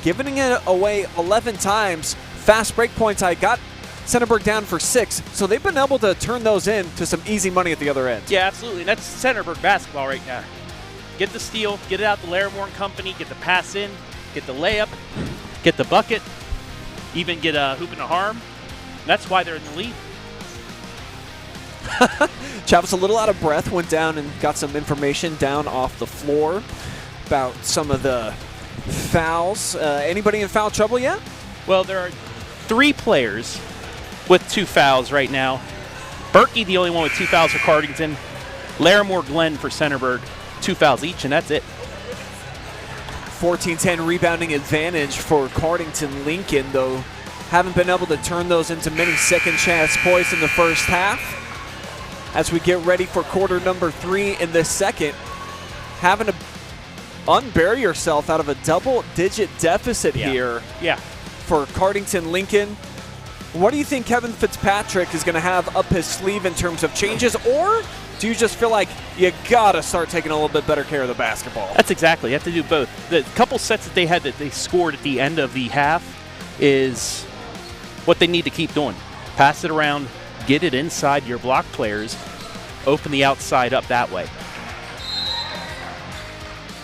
giving it away 11 times. Fast break points, I got Centerburg down for 6, so they've been able to turn those into some easy money at the other end. Yeah, absolutely. And that's Centerburg basketball right now. Get the steal, get it out to Laramore and company, get the pass in, get the layup, get the bucket, even get a hoop and a harm. And that's why they're in the lead. Travis, a little out of breath, went down and got some information down off the floor about some of the fouls. Anybody in foul trouble yet? Well, there are 3 players with 2 fouls right now. Berkey, the only one with 2 fouls for Cardington. Laramore Glenn for Centerburg, 2 fouls each, and that's it. 14-10 rebounding advantage for Cardington Lincoln, though haven't been able to turn those into many second chance points in the first half. As we get ready for quarter number 3 in the second, having to unbury yourself out of a double-digit deficit here for Cardington Lincoln. What do you think Kevin Fitzpatrick is going to have up his sleeve in terms of changes, or do you just feel like you got to start taking a little bit better care of the basketball? That's exactly. You have to do both. The couple sets that they had that they scored at the end of the half is what they need to keep doing. Pass it around, get it inside your block players, open the outside up that way.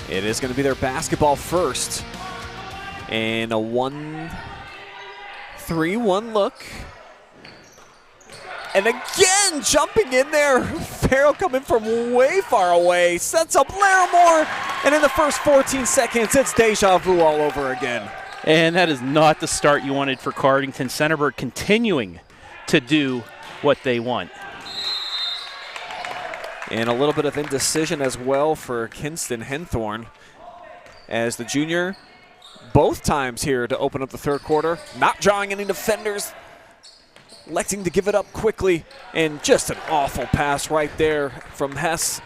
It is going to be their basketball first. And a 1-3-1 look. And again, jumping in there. Farrell coming from way far away. Sets up Larimore. And in the first 14 seconds, it's deja vu all over again. And that is not the start you wanted for Cardington. Centerburg continuing to do what they want. And a little bit of indecision as well for Kinston Henthorn, as the junior both times here to open up the third quarter, not drawing any defenders, electing to give it up quickly, and just an awful pass right there from Hess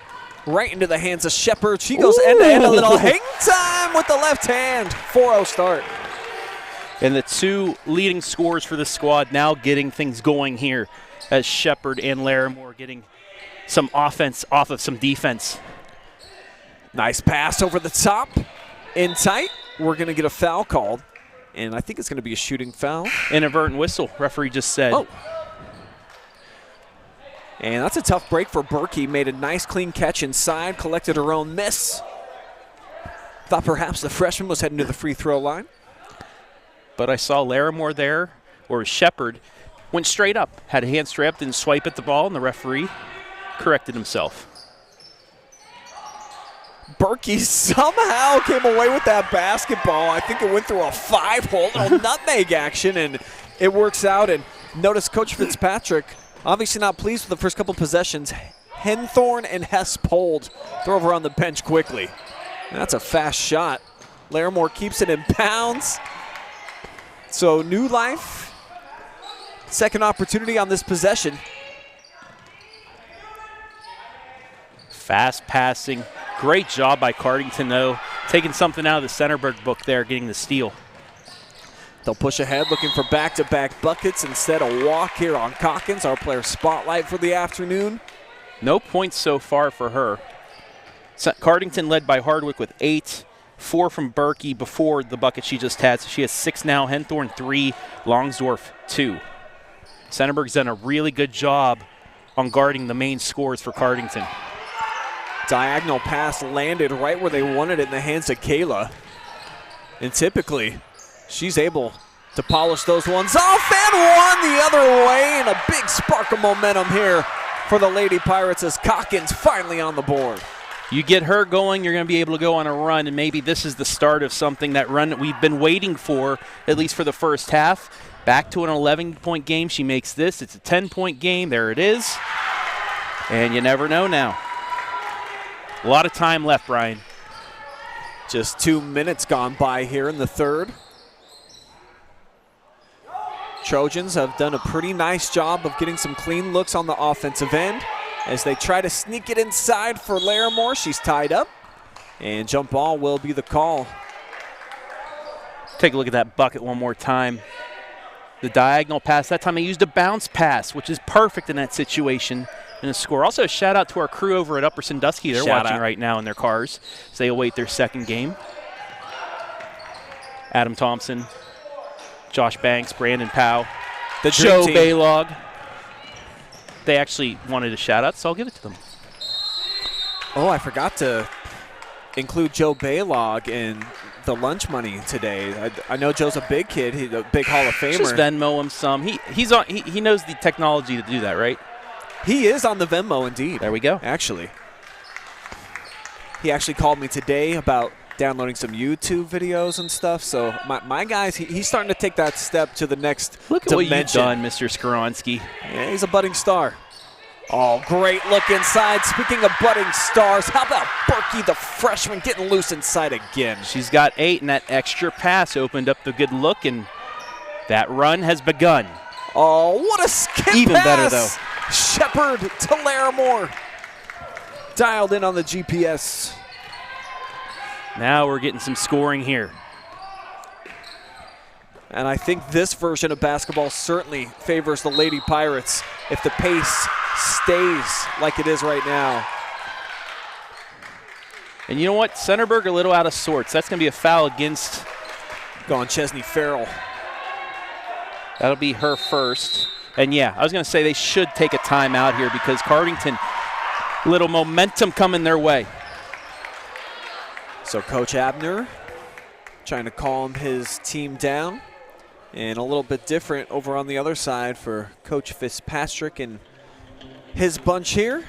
right into the hands of Sheppard. She goes end-to-end, a little hang time with the left hand. 4-0 start. And the two leading scorers for the squad now getting things going here, as Sheppard and Larimore getting some offense off of some defense. Nice pass over the top, in tight. We're going to get a foul called, and I think it's going to be a shooting foul. Inadvertent whistle, referee just said. Oh. And that's a tough break for Berkey. Made a nice clean catch inside, collected her own miss. Thought perhaps the freshman was heading to the free throw line. But I saw Larimore there, or Sheppard, went straight up, had a hand straight up, didn't swipe at the ball, and the referee corrected himself. Berkey somehow came away with that basketball. I think it went through a 5-hole, little nutmeg action, and it works out. And notice Coach Fitzpatrick obviously not pleased with the first couple possessions. Henthorn and Hess pulled. Throw over on the bench quickly. And that's a fast shot. Larimore keeps it in bounds. So new life. Second opportunity on this possession. Fast passing. Great job by Cardington, though. Taking something out of the Centerburg book there, getting the steal. They'll push ahead, looking for back-to-back buckets. Instead, a walk here on Caulkins, our player spotlight for the afternoon. No points so far for her. Cardington led by Hardwick with 8, 4 from Berkey before the bucket she just had. So she has 6 now, Henthorn 3, Longsdorf 2. Centerburg's done a really good job on guarding the main scores for Cardington. Diagonal pass landed right where they wanted it in the hands of Kayla. And typically, she's able to polish those ones off and one the other way. And a big spark of momentum here for the Lady Pirates as Caulkins finally on the board. You get her going, you're going to be able to go on a run, and maybe this is the start of something, that run that we've been waiting for, at least for the first half. Back to an 11-point game. She makes this. It's a 10-point game. There it is. And you never know now. A lot of time left, Brian. Just 2 minutes gone by here in the third. Trojans have done a pretty nice job of getting some clean looks on the offensive end as they try to sneak it inside for Larimore. She's tied up, and jump ball will be the call. Take a look at that bucket one more time. The diagonal pass. That time they used a bounce pass, which is perfect in that situation. And a score. Also, a shout out to our crew over at Upper Sandusky. They're watching right now in their cars as they await their second game. Adam Thompson, Josh Banks, Brandon Powell, the Joe team. Baylog. They actually wanted a shout out, so I'll give it to them. Oh, I forgot to include Joe Baylog in the lunch money today. I know Joe's a big kid. He's a big Hall of Famer. Just Venmo him some. He knows the technology to do that, right? He is on the Venmo, indeed. There we go. Actually. He actually called me today about downloading some YouTube videos and stuff. So my guys, he's starting to take that step to the next Look at dimension. what you've done, Mr. Skoronsky. Yeah, he's a budding star. Oh, great look inside. Speaking of budding stars, how about Berkey, the freshman, getting loose inside again? She's got 8, and that extra pass opened up the good look, and that run has begun. Oh, what a skip Even pass. better, though. Sheppard to Larimore. Dialed in on the GPS. Now we're getting some scoring here. And I think this version of basketball certainly favors the Lady Pirates if the pace stays like it is right now. And you know what? Centerburg a little out of sorts. That's going to be a foul against. Gone Chesney Farrell. That'll be her first. And yeah, I was going to say they should take a timeout here because Cardington, little momentum coming their way. So Coach Abner trying to calm his team down. And a little bit different over on the other side for Coach Fitzpatrick and his bunch here.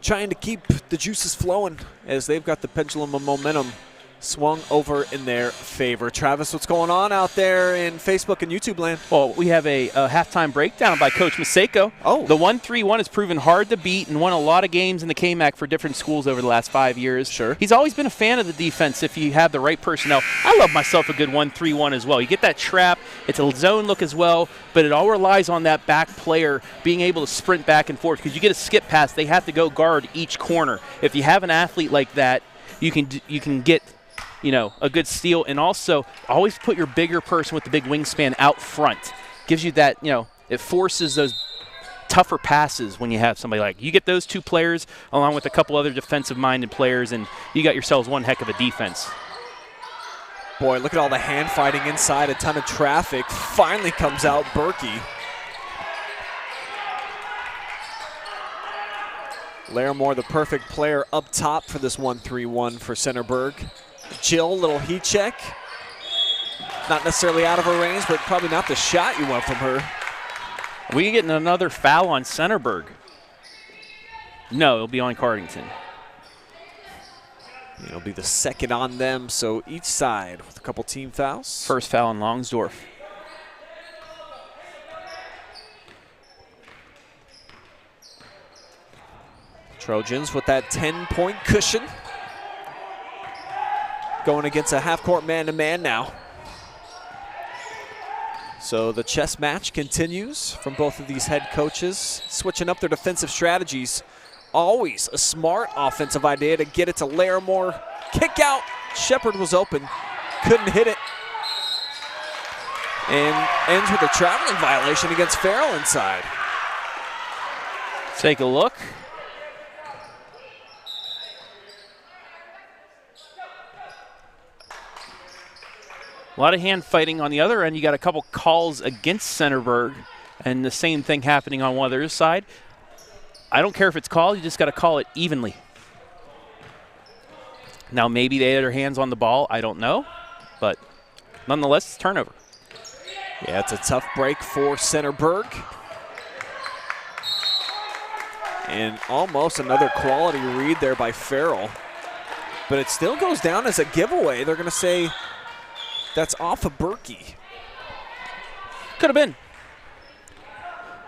Trying to keep the juices flowing as they've got the pendulum of momentum swung over in their favor. Travis, what's going on out there in Facebook and YouTube land? Well, we have a halftime breakdown by Coach Maseko. Oh. The 1-3-1 has proven hard to beat and won a lot of games in the KMAC for different schools over the last 5 years. Sure. He's always been a fan of the defense if you have the right personnel. I love myself a good 1-3-1 as well. You get that trap. It's a zone look as well, but it all relies on that back player being able to sprint back and forth because you get a skip pass. They have to go guard each corner. If you have an athlete like that, you can get – a good steal, and also always put your bigger person with the big wingspan out front. Gives you that, it forces those tougher passes when you have somebody like you get those two players along with a couple other defensive-minded players, and you got yourselves one heck of a defense. Boy, look at all the hand fighting inside, a ton of traffic. Finally comes out Berkey. Larimore, the perfect player up top for this 1-3-1 for Centerburg. Jill, little heat check. Not necessarily out of her range, but probably not the shot you want from her. We getting another foul on Centerburg. No, it'll be on Cardington. It'll be the second on them, so each side with a couple team fouls. First foul on Longsdorf. Trojans with that 10-point cushion. Going against a half-court man-to-man now. So the chess match continues from both of these head coaches, switching up their defensive strategies. Always a smart offensive idea to get it to Larimore. Kick out. Sheppard was open, couldn't hit it. And ends with a traveling violation against Farrell inside. Take a look. A lot of hand fighting on the other end. You got a couple calls against Centerburg, and the same thing happening on one other side. I don't care if it's called. You just got to call it evenly. Now, maybe they had their hands on the ball. I don't know. But nonetheless, it's turnover. Yeah, it's a tough break for Centerburg. And almost another quality read there by Farrell. But it still goes down as a giveaway. They're going to say that's off of Berkey. Could have been.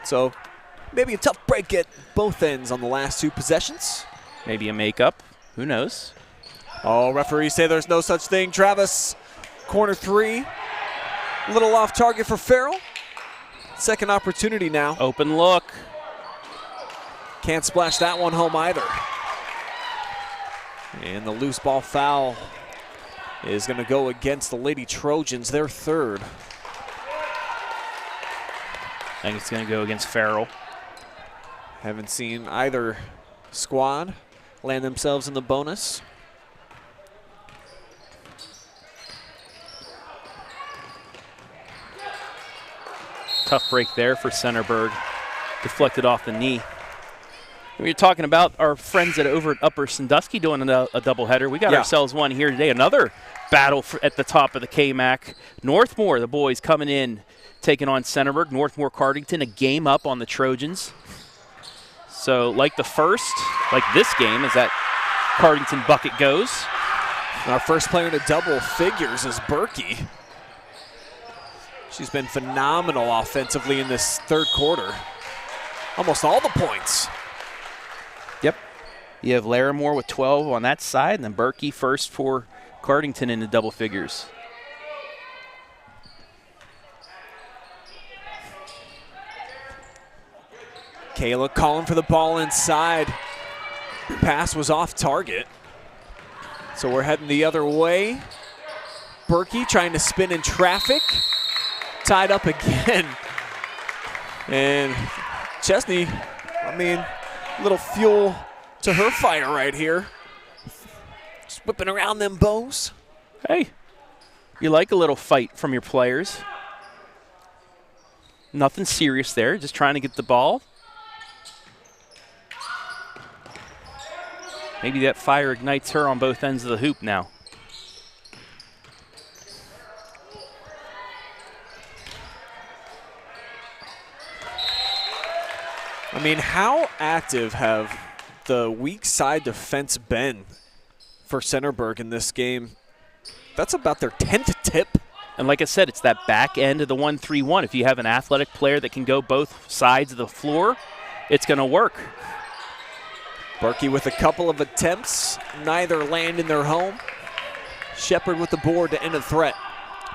So maybe a tough break at both ends on the last two possessions. Maybe a makeup. Who knows? Oh, referees say there's no such thing. Travis, corner three. A little off target for Farrell. Second opportunity now. Open look. Can't splash that one home either. And the loose ball foul is going to go against the Lady Trojans, their third. I think it's going to go against Farrell. Haven't seen either squad land themselves in the bonus. Tough break there for Centerburg. Deflected off the knee. We were talking about our friends over at Upper Sandusky doing a doubleheader. We got ourselves one here today. Another battle at the top of the KMAC. Northmore, the boys coming in, taking on Centerburg. Northmore Cardington, a game up on the Trojans. So like the first, like this game, as that Cardington bucket goes. Our first player to double figures is Berkey. She's been phenomenal offensively in this third quarter. Almost all the points. Yep. You have Larimore with 12 on that side, and then Berkey first for Cardington in the double figures. Kayla calling for the ball inside. Pass was off target. So we're heading the other way. Berkey trying to spin in traffic. Tied up again. And Chesney, I mean, little fuel to her fire right here. Just whipping around them bows. Hey, you like a little fight from your players. Nothing serious there, just trying to get the ball. Maybe that fire ignites her on both ends of the hoop now. I mean, how active have the weak side defense been for Centerburg in this game? That's about their 10th tip. And like I said, it's that back end of the 1-3-1. If you have an athletic player that can go both sides of the floor, it's going to work. Berkey with a couple of attempts, neither land in their home. Sheppard with the board to end the threat.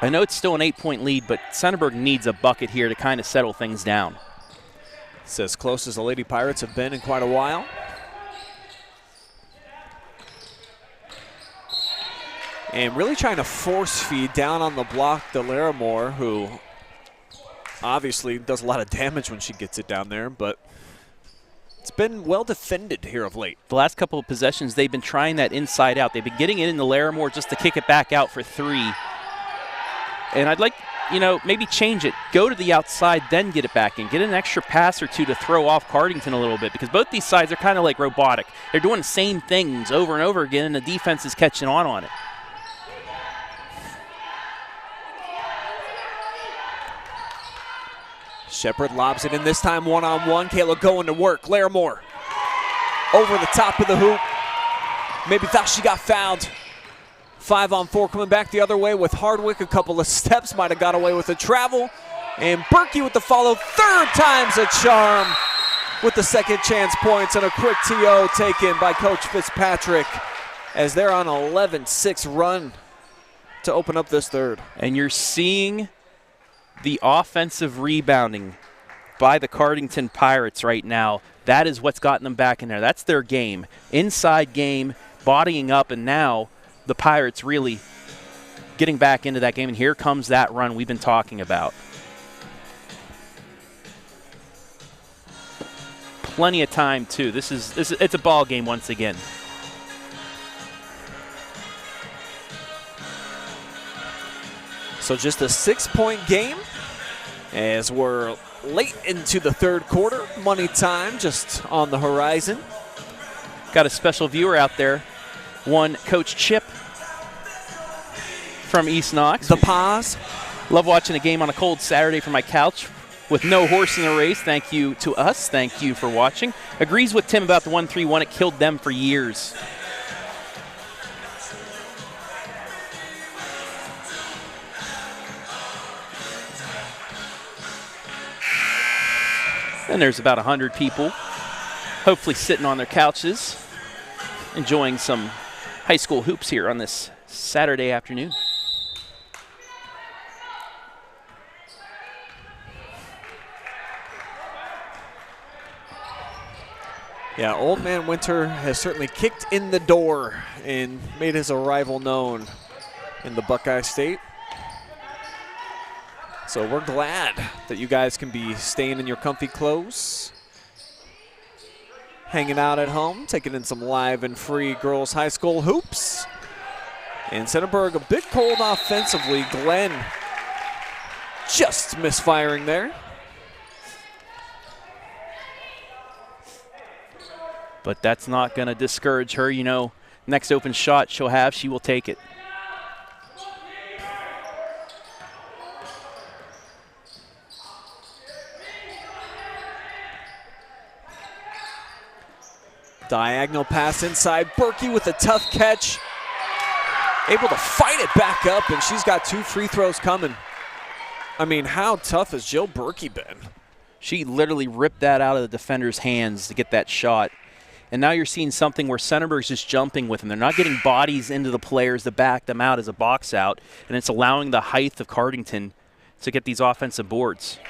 I know it's still an 8-point lead, but Centerburg needs a bucket here to kind of settle things down. It's as close as the Lady Pirates have been in quite a while. And really trying to force feed down on the block to Larimore, who obviously does a lot of damage when she gets it down there, but it's been well defended here of late. The last couple of possessions, they've been trying that inside out. They've been getting it into Larimore just to kick it back out for three. And I'd like, maybe change it. Go to the outside, then get it back in. Get an extra pass or two to throw off Cardington a little bit, because both these sides are kind of like robotic. They're doing the same things over and over again, and the defense is catching on it. Sheppard lobs it in this time one-on-one. Kayla going to work. Larimore over the top of the hoop. Maybe thought she got fouled. 5-on-4 coming back the other way with Hardwick. A couple of steps, might have got away with the travel. And Berkey with the follow. Third time's a charm with the second chance points and a quick TO taken by Coach Fitzpatrick as they're on an 11-6 run to open up this third. And you're seeing the offensive rebounding by the Cardington Pirates right now. That is what's gotten them back in there. That's their game. Inside game, bodying up, and now the Pirates really getting back into that game. And here comes that run we've been talking about. Plenty of time, too. It's a ball game once again. So just a 6-point game as we're late into the third quarter. Money time just on the horizon. Got a special viewer out there. One Coach Chip from East Knox. The Paz. Love watching a game on a cold Saturday from my couch with no horse in the race. Thank you to us. Thank you for watching. Agrees with Tim about the 1-3-1. It killed them for years. And there's about 100 people, hopefully sitting on their couches, enjoying some high school hoops here on this Saturday afternoon. Yeah, Old Man Winter has certainly kicked in the door and made his arrival known in the Buckeye State. So we're glad that you guys can be staying in your comfy clothes, hanging out at home, taking in some live and free girls high school hoops. And Centerburg a bit cold offensively. Glenn just misfiring there. But that's not going to discourage her. Next open shot she will take it. Diagonal pass inside. Berkey with a tough catch. Able to fight it back up, and she's got 2 free throws coming. I mean, how tough has Jill Berkey been? She literally ripped that out of the defender's hands to get that shot. And now you're seeing something where Centerburg's just jumping with them. They're not getting bodies into the players to back them out as a box out, and it's allowing the height of Cardington to get these offensive boards.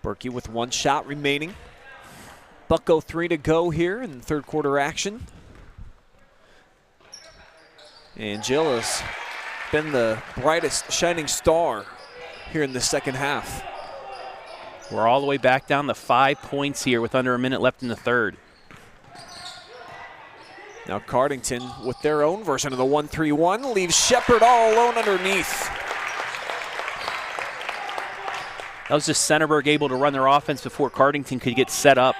Berkey with 1 shot remaining. Bucko 3 to go here in the third quarter action. And Jill has been the brightest shining star here in the second half. We're all the way back down to 5 points here with under a minute left in the third. Now Cardington with their own version of the 1-3-1 leaves Sheppard all alone underneath. That was just Centerburg able to run their offense before Cardington could get set up.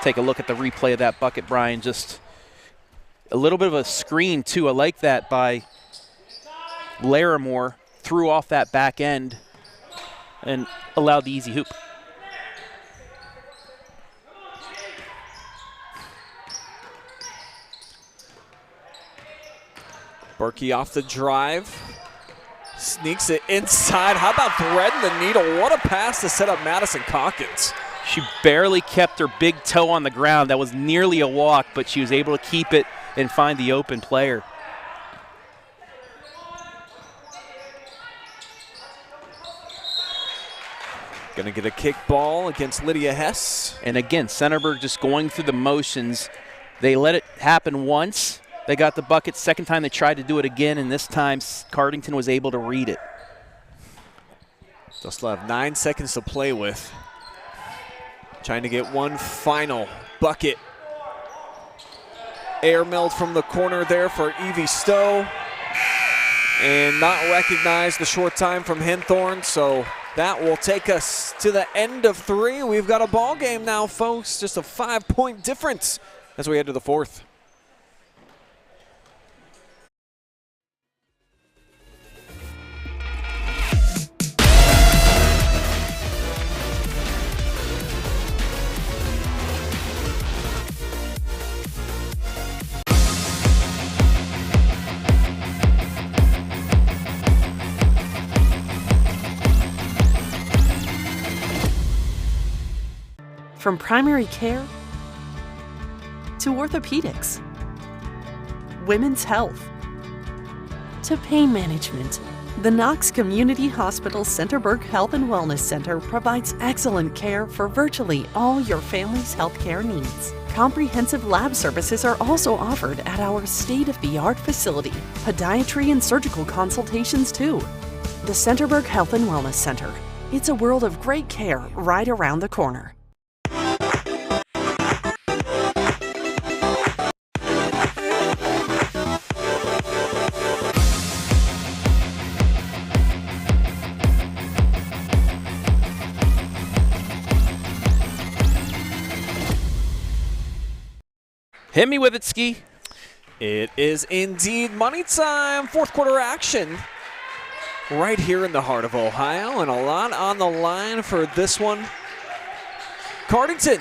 Take a look at the replay of that bucket, Brian. Just a little bit of a screen, too. I like that by Larimore. Threw off that back end and allowed the easy hoop. Berkey off the drive. Sneaks it inside. How about threading the needle? What a pass to set up Madison Caulkins. She barely kept her big toe on the ground. That was nearly a walk, but she was able to keep it and find the open player. Gonna get a kick ball against Lydia Hess. And again, Centerburg just going through the motions. They let it happen once. They got the bucket. Second time they tried to do it again, and this time Cardington was able to read it. They'll still have 9 seconds to play with. Trying to get one final bucket. Air milled from the corner there for Evie Stowe. And not recognized the short time from Henthorn, so that will take us to the end of 3. We've got a ball game now, folks. Just a 5-point difference as we head to the 4th. From primary care to orthopedics, women's health to pain management, the KNOX Community Hospital Centerburg Health and Wellness Center provides excellent care for virtually all your family's healthcare needs. Comprehensive lab services are also offered at our state-of-the-art facility. Podiatry and surgical consultations too. The Centerburg Health and Wellness Center. It's a world of great care right around the corner. Hit me with it, Ski. It is indeed money time. 4th quarter action right here in the heart of Ohio, and a lot on the line for this one. Cardington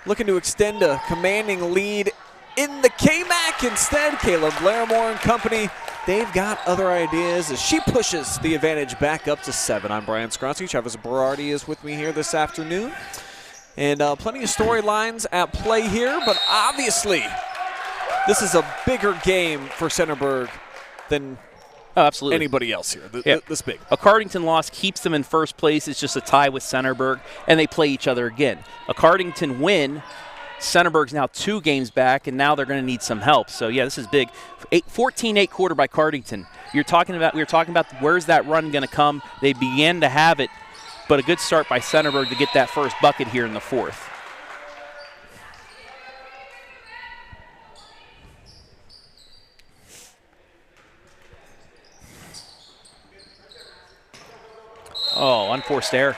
looking to extend a commanding lead in the KMAC. Instead, Caleb Larimore and company, they've got other ideas as she pushes the advantage back up to 7. I'm Brian Skronsky. Travis Berardi is with me here this afternoon. And plenty of storylines at play here, but obviously this is a bigger game for Centerburg than anybody else here. This big. A Cardington loss keeps them in first place. It's just a tie with Centerburg, and they play each other again. A Cardington win, Centerburg's now 2 games back, and now they're going to need some help. So, yeah, this is big. 14-8 quarter by Cardington. We were talking about where's that run going to come. They began to have it. But a good start by Centerburg to get that first bucket here in the 4th. Oh, unforced error.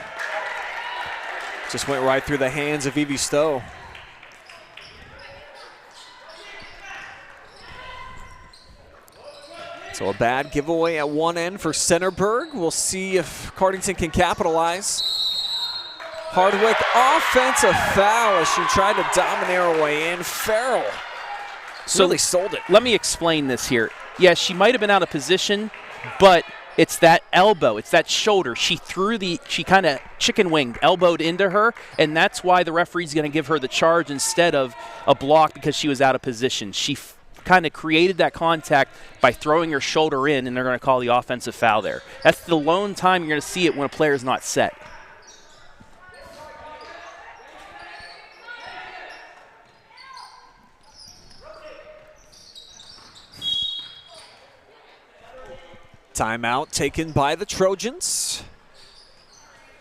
Just went right through the hands of Evie Stowe. So a bad giveaway at one end for Centerburg. We'll see if Cardington can capitalize. Hardwick, offensive foul as she tried to dominate her way in. Farrell really sold it. Let me explain this here. Yes, she might have been out of position, but it's that elbow, it's that shoulder. She kind of chicken winged, elbowed into her, and that's why the referee's going to give her the charge instead of a block because she was out of position. She kind of created that contact by throwing her shoulder in, and they're going to call the offensive foul there. That's the lone time you're going to see it when a player's not set. Timeout taken by the Trojans,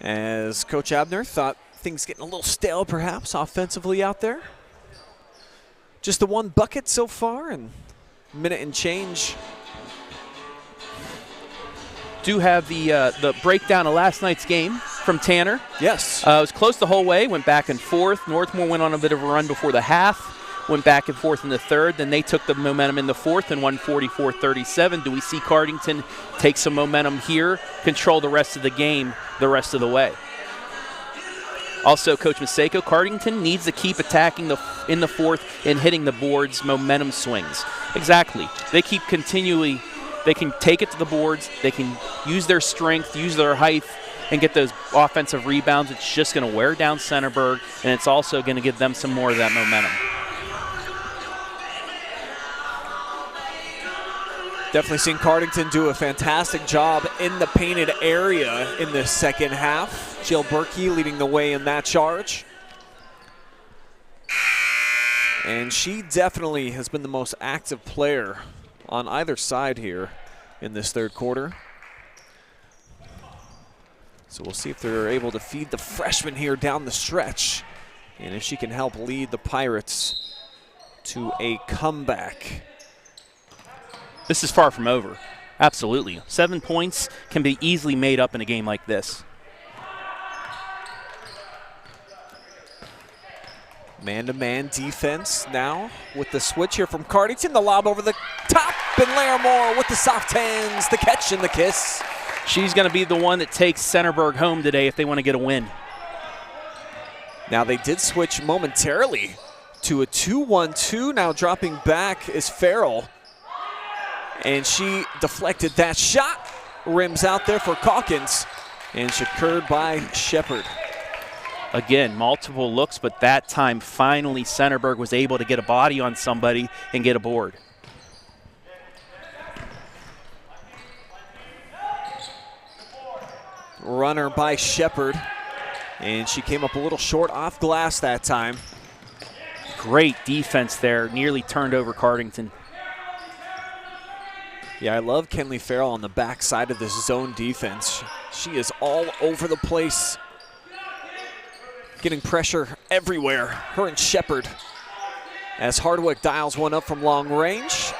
as Coach Abner thought things getting a little stale perhaps offensively out there. Just the one bucket so far and minute and change. Do have the breakdown of last night's game from Tanner. Yes. It was close the whole way, went back and forth. Northmore went on a bit of a run before the half. Went back and forth in the third. Then they took the momentum in the fourth and won 44-37. Do we see Cardington take some momentum here, control the rest of the game the rest of the way? Also, Coach Maseko, Cardington needs to keep attacking in the fourth and hitting the boards momentum swings. Exactly. They keep continually, they can take it to the boards. They can use their strength, use their height, and get those offensive rebounds. It's just going to wear down Centerburg, and it's also going to give them some more of that momentum. Definitely seen Cardington do a fantastic job in the painted area in the second half. Jill Berkey leading the way in that charge. And she definitely has been the most active player on either side here in this third quarter. So we'll see if they're able to feed the freshman here down the stretch, and if she can help lead the Pirates to a comeback. This is far from over. Absolutely. 7 points can be easily made up in a game like this. Man-to-man defense now with the switch here from Cardington. The lob over the top, and Larimore with the soft hands, the catch and the kiss. She's going to be the one that takes Centerburg home today if they want to get a win. Now they did switch momentarily to a 2-1-2. Now dropping back is Farrell. And she deflected that shot. Rims out there for Caulkins. And secured by Sheppard. Again, multiple looks, but that time finally Centerburg was able to get a body on somebody and get a board. Runner by Sheppard. And she came up a little short off glass that time. Great defense there. Nearly turned over Cardington. Yeah, I love Kenley Farrell on the backside of this zone defense. She is all over the place, getting pressure everywhere. Her and Sheppard. As Hardwick dials one up from long range.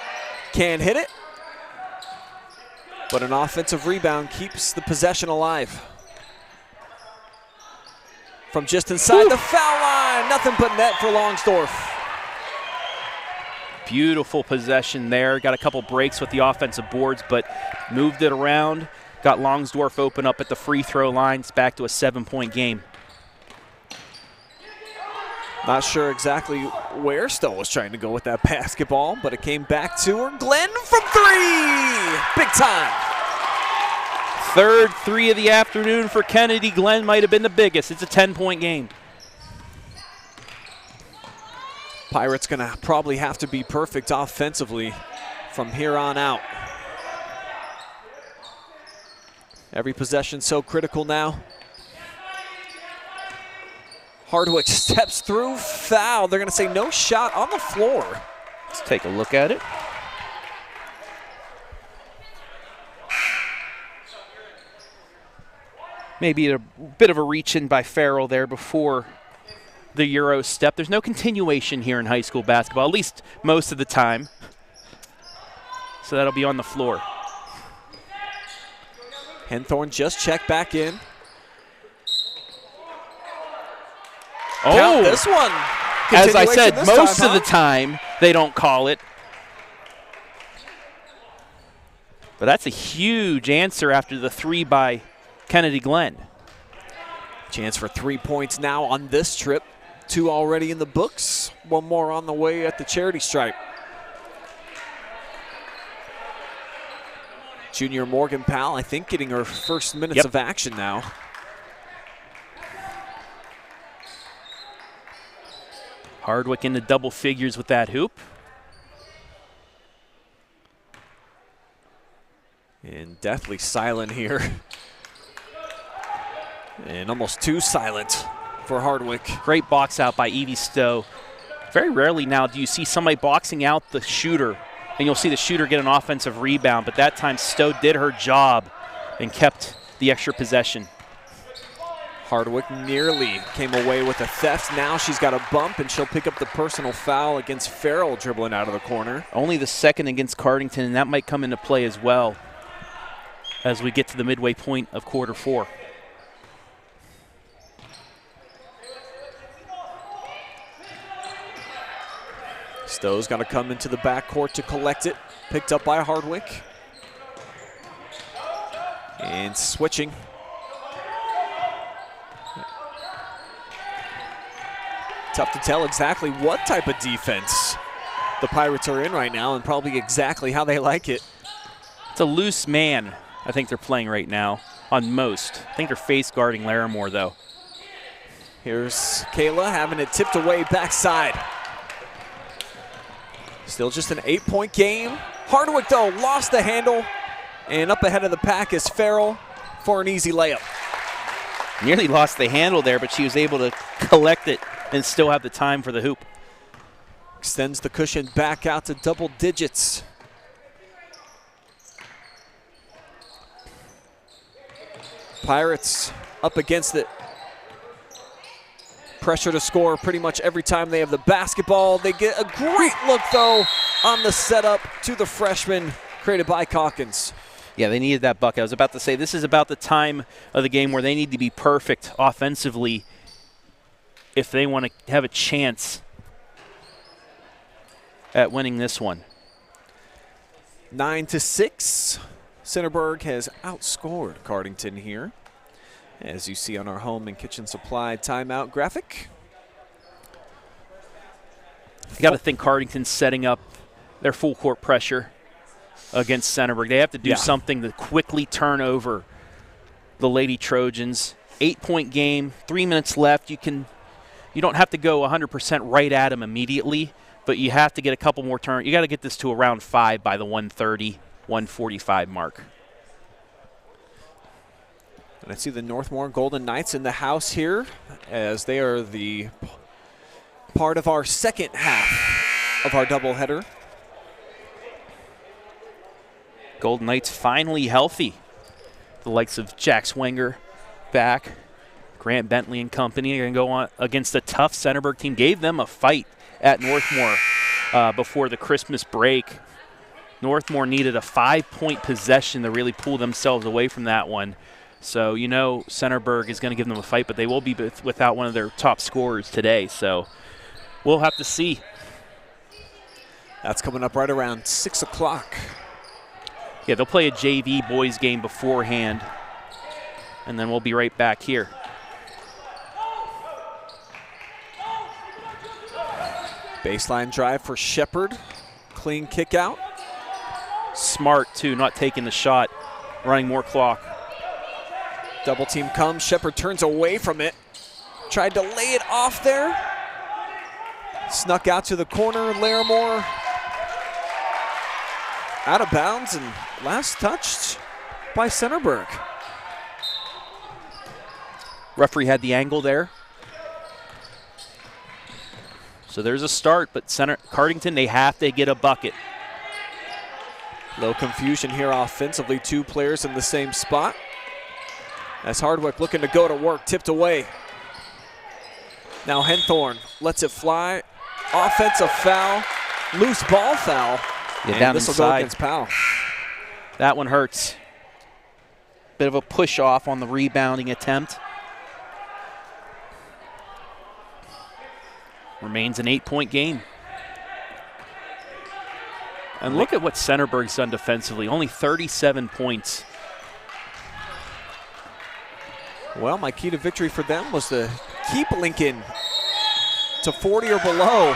Can't hit it, but an offensive rebound keeps the possession alive. From just inside the foul line, nothing but net for Longsdorff. Beautiful possession there. Got a couple breaks with the offensive boards, but moved it around. Got Longsdorff open up at the free throw line. It's back to a 7-point game. Not sure exactly where Stowe was trying to go with that basketball, but it came back to her. Glenn from three! Big time! Third three of the afternoon for Kennedy. Glenn might have been the biggest. It's a 10-point game. Pirates going to probably have to be perfect offensively from here on out. Every possession so critical now. Hardwick steps through, foul. They're going to say no shot on the floor. Let's take a look at it. Maybe a bit of a reach in by Farrell there before the Euro step. There's no continuation here in high school basketball, at least most of the time. So that'll be on the floor. Henthorne just checked back in. Oh, count this one. As I said, most of the time they don't call it. But that's a huge answer after the 3 by Kennedy Glenn. Chance for 3 points now on this trip. 2 already in the books. 1 more on the way at the charity stripe. Junior Morgan Powell, I think, getting her first minutes of action now. Hardwick into double figures with that hoop. And deathly silent here. And almost too silent for Hardwick. Great box out by Evie Stowe. Very rarely now do you see somebody boxing out the shooter, and you'll see the shooter get an offensive rebound, but that time Stowe did her job and kept the extra possession. Hardwick nearly came away with a theft. Now she's got a bump, and she'll pick up the personal foul against Farrell dribbling out of the corner. Only the second against Cardington, and that might come into play as well as we get to the midway point of quarter 4. Stowe's got to come into the backcourt to collect it. Picked up by Hardwick. And switching. Tough to tell exactly what type of defense the Pirates are in right now, and probably exactly how they like it. It's a loose man, I think they're playing right now on most. I think they're face guarding Larimore, though. Here's Kayla having it tipped away backside. Still just an 8-point game. Hardwick, though, lost the handle. And up ahead of the pack is Farrell for an easy layup. Nearly lost the handle there, but she was able to collect it and still have the time for the hoop. Extends the cushion back out to double digits. Pirates up against it. Pressure to score pretty much every time they have the basketball. They get a great look, though, on the setup to the freshman created by Caulkins. Yeah, they needed that bucket. I was about to say, this is about the time of the game where they need to be perfect offensively if they want to have a chance at winning this one. 9-6. Centerburg has outscored Cardington here, as you see on our home and kitchen supply timeout graphic. You got to think Cardington's setting up their full court pressure against Centerburg. They have to do something to quickly turn over the Lady Trojans. 8-point game, 3 minutes left. You don't have to go 100% right at them immediately, but you have to get a couple more turns. You got to get this to around 5 by the 1:30, 1:45 mark. And I see the Northmore Golden Knights in the house here, as they are the part of our second half of our doubleheader. Golden Knights finally healthy. The likes of Jack Swenger back. Grant Bentley and company are going to go on against a tough Centerburg team. Gave them a fight at Northmore before the Christmas break. Northmore needed a 5-point possession to really pull themselves away from that one. So, you know, Centerburg is going to give them a fight, but they will be without one of their top scorers today. So we'll have to see. That's coming up right around 6 o'clock. Yeah, they'll play a JV boys game beforehand, and then we'll be right back here. Baseline drive for Sheppard. Clean kick out. Smart, too, not taking the shot, running more clock. Double team comes. Sheppard turns away from it. Tried to lay it off there. Snuck out to the corner. Larimore out of bounds and last touched by Centerburg. Referee had the angle there. So there's a start, but Cardington, they have to get a bucket. Low confusion here offensively. 2 players in the same spot. As Hardwick looking to go to work, tipped away. Now Henthorn lets it fly. Offensive foul, loose ball foul. Yeah, down this will inside. go against Powell. That one hurts. Bit of a push off on the rebounding attempt. Remains an 8-point game. And look at what Centerburg's done defensively. Only 37 points. Well, my key to victory for them was to keep Lincoln to 40 or below.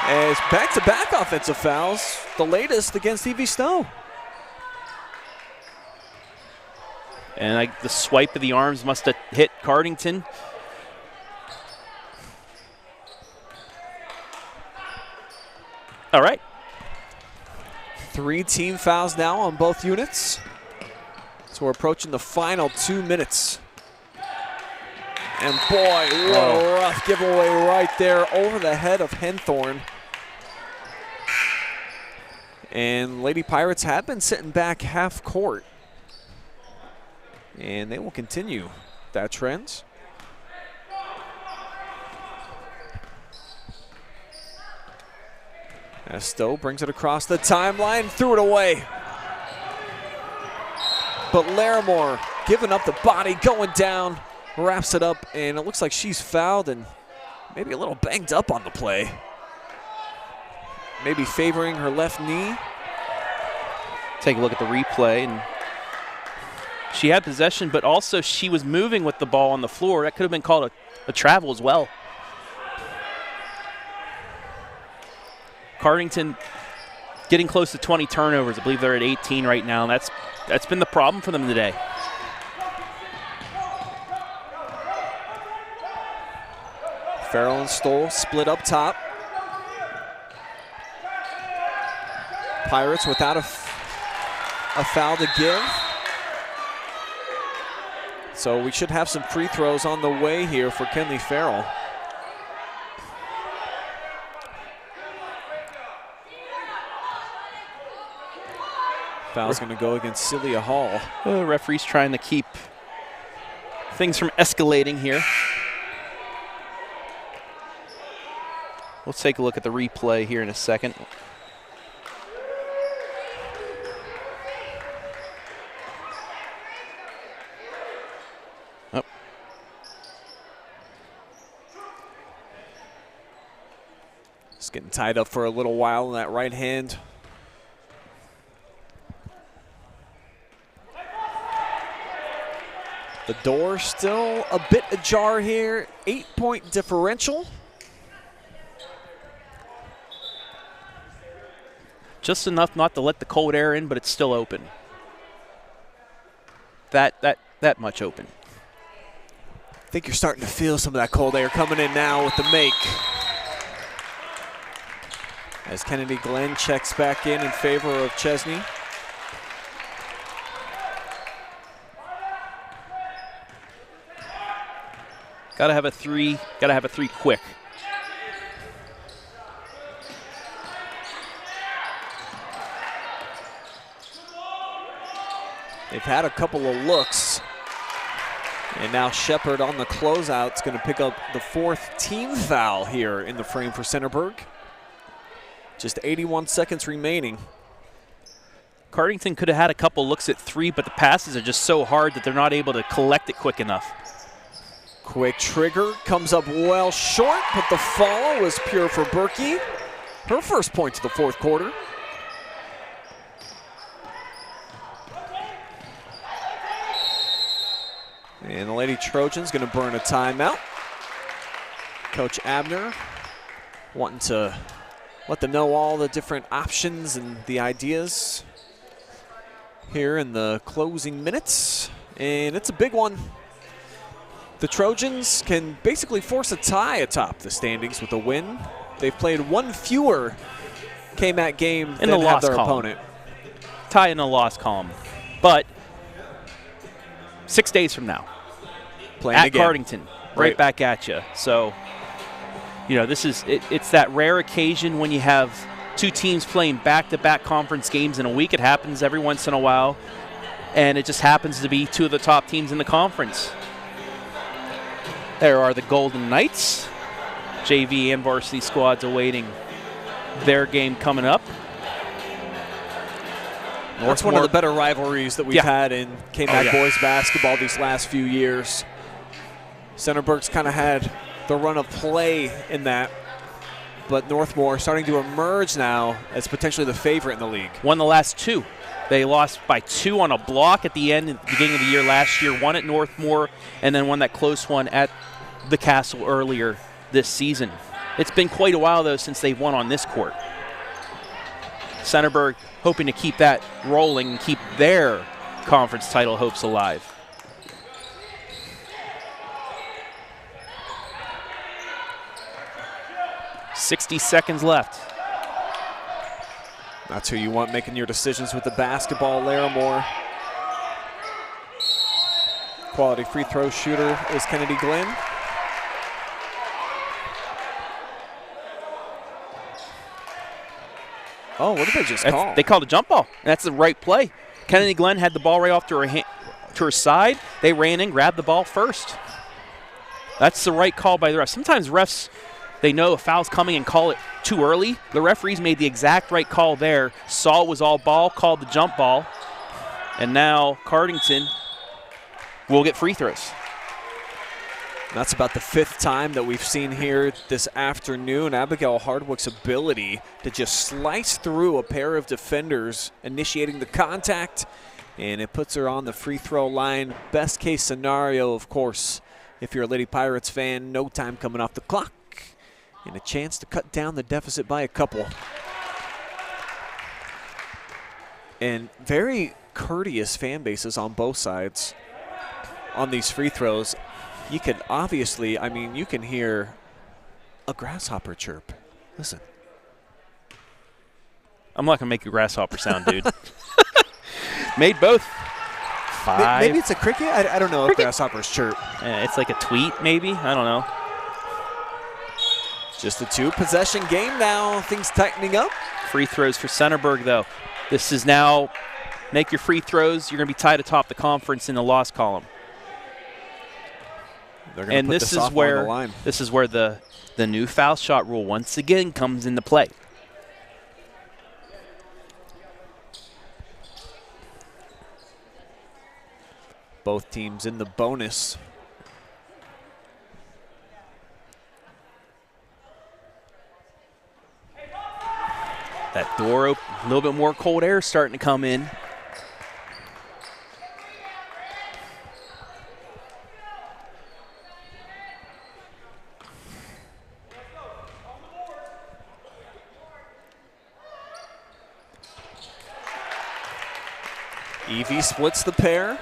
As back-to-back offensive fouls, the latest against Evie Stowe. And the swipe of the arms must have hit Cardington. All right. 3 team fouls now on both units. So we're approaching the final 2 minutes. And boy, what a rough giveaway right there over the head of Henthorne. And Lady Pirates have been sitting back half court. And they will continue that trend. As Stowe brings it across the timeline, threw it away. But Larimore giving up the body, going down, wraps it up, and it looks like she's fouled and maybe a little banged up on the play. Maybe favoring her left knee. Take a look at the replay, and she had possession, but also she was moving with the ball on the floor. That could have been called a travel as well. Cardington getting close to 20 turnovers. I believe they're at 18 right now, and that's been the problem for them today. Farrell and Stoll split up top. Pirates without a foul to give. So we should have some free throws on the way here for Kenley Farrell. Foul's going to go against Celia Hall. The referee's trying to keep things from escalating here. We'll take a look at the replay here in a second. Oh. Just getting tied up for a little while in that right hand. The door still a bit ajar here. 8-point differential. Just enough not to let the cold air in, but it's still open. That much open. I think you're starting to feel some of that cold air coming in now with the make. As Kennedy Glenn checks back in favor of Chesney. Gotta have a three quick. They've had a couple of looks. And now Sheppard on the closeout is going to pick up the 4th team foul here in the frame for Centerburg. Just 81 seconds remaining. Cardington could have had a couple looks at 3, but the passes are just so hard that they're not able to collect it quick enough. Quick trigger, comes up well short, but the follow was pure for Berkey. Her first point to the 4th quarter. And the Lady Trojans going to burn a timeout. Coach Abner wanting to let them know all the different options and the ideas here in the closing minutes. And it's a big one. The Trojans can basically force a tie atop the standings with a win. They've played one fewer KMAC game than have their opponent. Tie in the loss column. But 6 days from now, playing at again. Cardington, right back at you. So, you know, it's that rare occasion when you have 2 teams playing back-to-back conference games in a week. It happens every once in a while, and it just happens to be 2 of the top teams in the conference. There are the Golden Knights, JV and varsity squads awaiting their game coming up. That's one of the better rivalries that we've had in KMAC boys basketball these last few years. Centerburg's kind of had the run of play in that. but Northmore starting to emerge now as potentially the favorite in the league. Won the last 2. They lost by 2 on a block at the end, at the beginning of the year last year, won at Northmore, and then won that close one at the Castle earlier this season. It's been quite a while, though, since they've won on this court. Centerburg hoping to keep that rolling and keep their conference title hopes alive. "60 seconds left. That's who you want making your decisions with the basketball, Larimore. Quality free throw shooter is Kennedy Glenn. Oh, what did they just call? They called a jump ball. And that's the right play. Kennedy Glenn had the ball right off to her side. They ran in, grabbed the ball first. That's the right call by the refs. Sometimes refs, they know a foul's coming and call it too early. The referees made the exact right call there. Saw it was all ball, called the jump ball. And now Cardington will get free throws. That's about the 5th time that we've seen here this afternoon. Abigail Hardwick's ability to just slice through a pair of defenders, initiating the contact, and it puts her on the free throw line. Best case scenario, of course, if you're a Lady Pirates fan, no time coming off the clock, and a chance to cut down the deficit by a couple. And very courteous fan bases on both sides on these free throws. You can obviously, I mean, you can hear a grasshopper chirp. Listen. I'm not going to make a grasshopper sound, dude. Made both. 5. Maybe it's a cricket? I don't know if grasshoppers chirp. It's like a tweet, maybe? I don't know. Just a 2-possession game now. Things tightening up. Free throws for Centerburg, though. This is now make your free throws. You're going to be tied atop the conference in the loss column. And this is where the new foul shot rule once again comes into play. Both teams in the bonus. That door open, a little bit more cold air starting to come in. Evie splits the pair.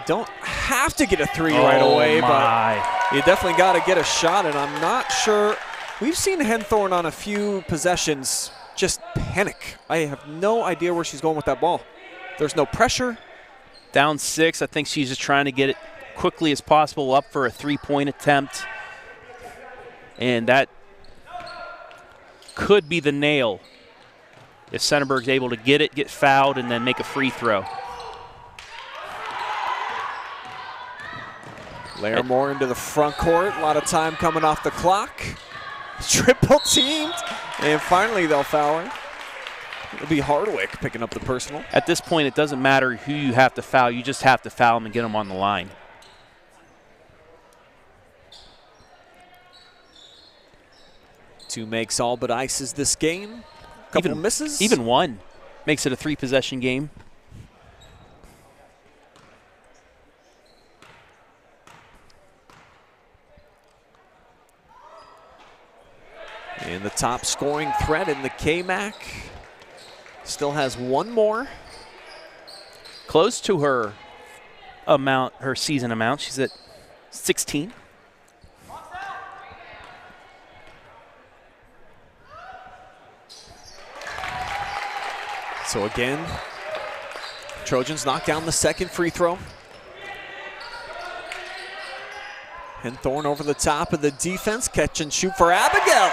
Don't have to get a 3 right away, but you definitely got to get a shot, and I'm not sure. We've seen Henthorne on a few possessions just panic. I have no idea where she's going with that ball. There's no pressure. Down 6, I think she's just trying to get it quickly as possible up for a 3-point attempt. And that could be the nail if Centerburg's able to get it, get fouled, and then make a free throw. Larimore into the front court. A lot of time coming off the clock. Triple teamed. And finally they'll foul her. It'll be Hardwick picking up the personal. At this point, it doesn't matter who you have to foul. You just have to foul them and get them on the line. Two makes all but ices this game. Couple misses. Even one makes it a 3-possession game. And the top scoring threat in the KMAC still has one more. Close to her amount, her season amount. She's at 16. So again, Trojans knock down the second free throw. Henthorne over the top of the defense, catch and shoot for Abigail.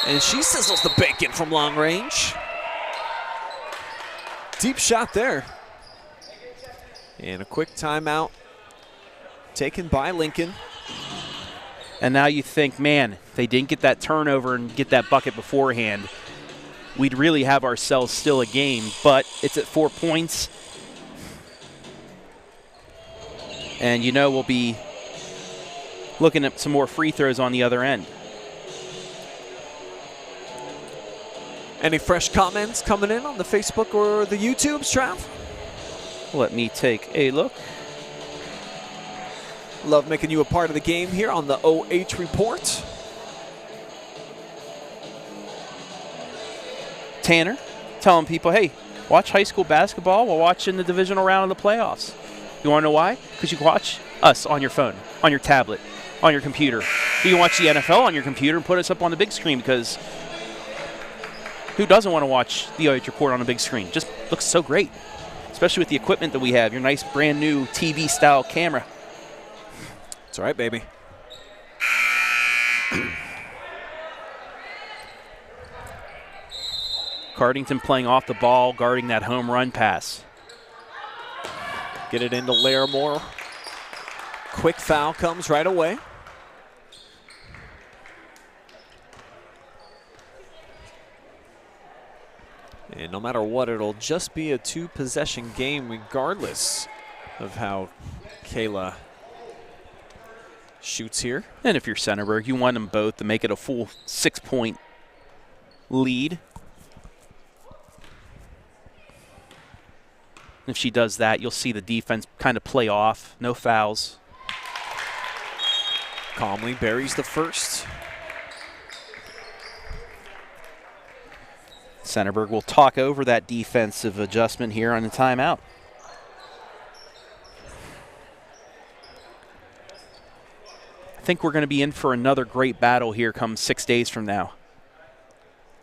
And she sizzles the bacon from long range. Deep shot there. And a quick timeout taken by Lincoln. And now you think, man, if they didn't get that turnover and get that bucket beforehand, we'd really have ourselves still a game. But it's at 4 points. And you know we'll be looking at some more free throws on the other end. Any fresh comments coming in on the Facebook or the YouTubes, Trav? Let me take a look. Love making you a part of the game here on the OH Report. Tanner telling people, hey, watch high school basketball while watching the divisional round of the playoffs. You want to know why? Because you can watch us on your phone, on your tablet, on your computer. You can watch the NFL on your computer and put us up on the big screen, because who doesn't want to watch the OH Report on a big screen? Just looks so great, especially with the equipment that we have, your nice brand new TV-style camera. That's right, baby. Cardington playing off the ball, guarding that home run pass. Get it into Larimore. Quick foul comes right away. And no matter what, it'll just be a 2-possession game regardless of how Kayla shoots here. And if you're Centerburg, you want them both to make it a full 6-point lead. If she does that, you'll see the defense kind of play off. No fouls. Calmly buries the first. Centerburg will talk over that defensive adjustment here on the timeout. I think we're going to be in for another great battle here come 6 days from now.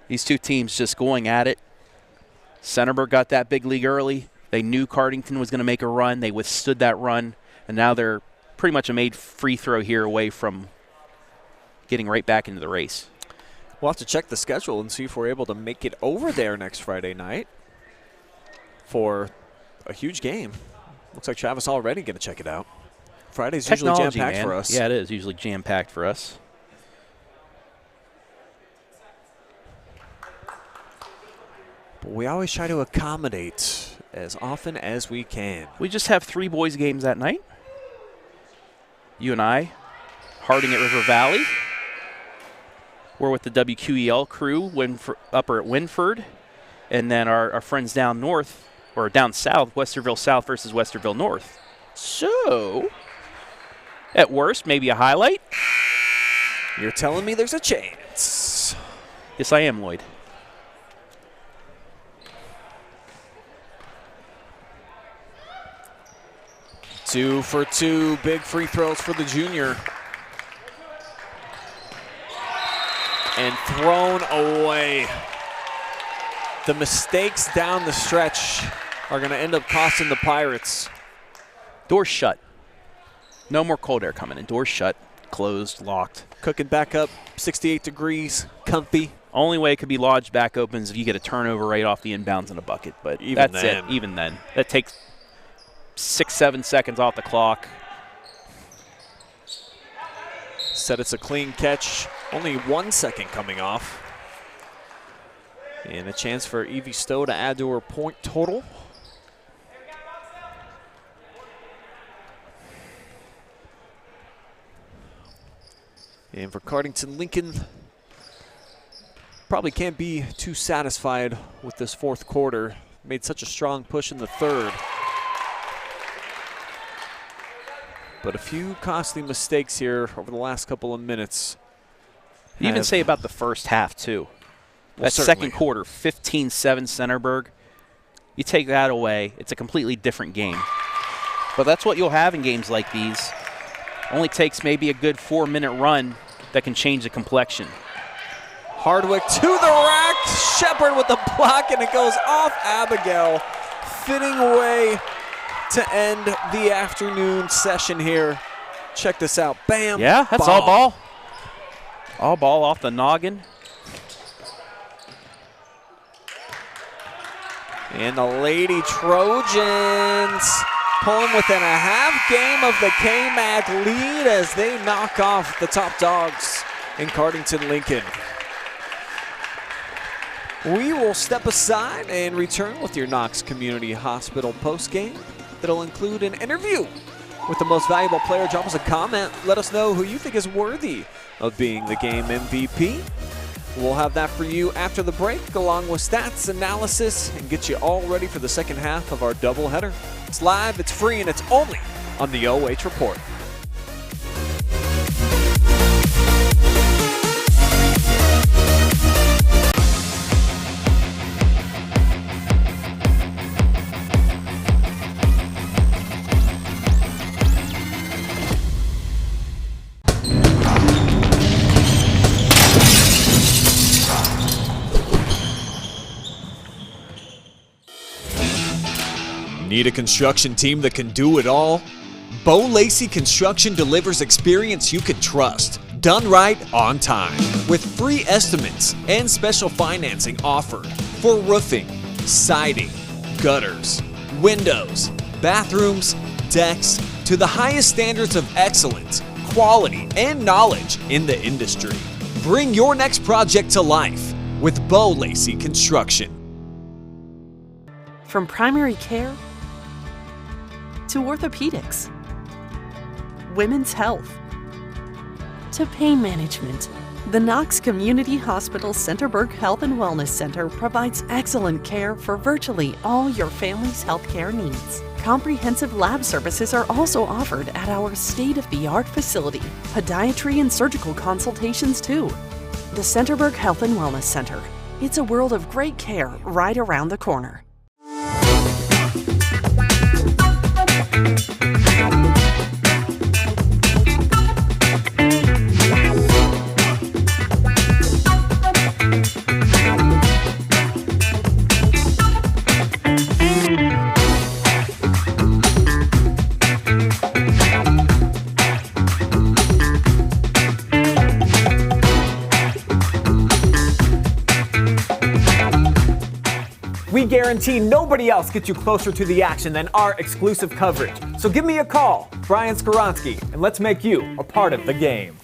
These two teams just going at it. Centerburg got that big lead early. They knew Cardington was going to make a run. They withstood that run, and now they're pretty much a made free throw here away from getting right back into the race. We'll have to check the schedule and see if we're able to make it over there next Friday night for a huge game. Looks like Travis already going to check it out. Friday's usually jam-packed for us. Yeah, it is usually jam-packed for us. But we always try to accommodate as often as we can. We just have 3 boys games that night. You and I, Harding at River Valley. We're with the WQEL crew upper at Winford. And then our friends down north, or down south, Westerville South versus Westerville North. So, at worst, maybe a highlight. You're telling me there's a chance. Yes, I am, Lloyd. Two for two, big free throws for the junior. And thrown away. The mistakes down the stretch are going to end up costing the Pirates. Doors shut. No more cold air coming in. Doors shut, closed, locked. Cooking back up, 68 degrees, comfy. Only way it could be lodged back open is if you get a turnover right off the inbounds in a bucket. But even that's it. Even then. That takes 6-7 seconds off the clock. Said it's a clean catch. Only 1 second coming off. And a chance for Evie Stowe to add to her point total. And for Cardington Lincoln, probably can't be too satisfied with this fourth quarter. Made such a strong push in the third. But a few costly mistakes here over the last couple of minutes. You even say about the first half, too. Well, that second quarter, 15-7 Centerburg. You take that away, it's a completely different game. But that's what you'll have in games like these. Only takes maybe a good 4-minute run that can change the complexion. Hardwick to the rack. Sheppard with the block, and it goes off Abigail. Fitting way to end the afternoon session here. Check this out. Bam. Yeah, that's all ball. All ball off the noggin. And the Lady Trojans pulling within a half game of the KMAC lead as they knock off the top dogs in Cardington Lincoln. We will step aside and return with your Knox Community Hospital postgame. That'll include an interview with the most valuable player. Drop us a comment. Let us know who you think is worthy of being the game MVP. We'll have that for you after the break, along with stats, analysis, and get you all ready for the second half of our doubleheader. It's live, it's free, and it's only on the OH Report. Need a construction team that can do it all? LACEY Construction delivers experience you can trust, done right on time, with free estimates and special financing offered for roofing, siding, gutters, windows, bathrooms, decks, to the highest standards of excellence, quality, and knowledge in the industry. Bring your next project to life with LACEY Construction. From primary care to orthopedics, women's health, to pain management, the Knox Community Hospital Centerburg Health and Wellness Center provides excellent care for virtually all your family's healthcare needs. Comprehensive lab services are also offered at our state-of-the-art facility. Podiatry and surgical consultations too. The Centerburg Health and Wellness Center. It's a world of great care right around the corner. We guarantee nobody else gets you closer to the action than our exclusive coverage. So give me a call, Brian Skoronsky, and let's make you a part of the game.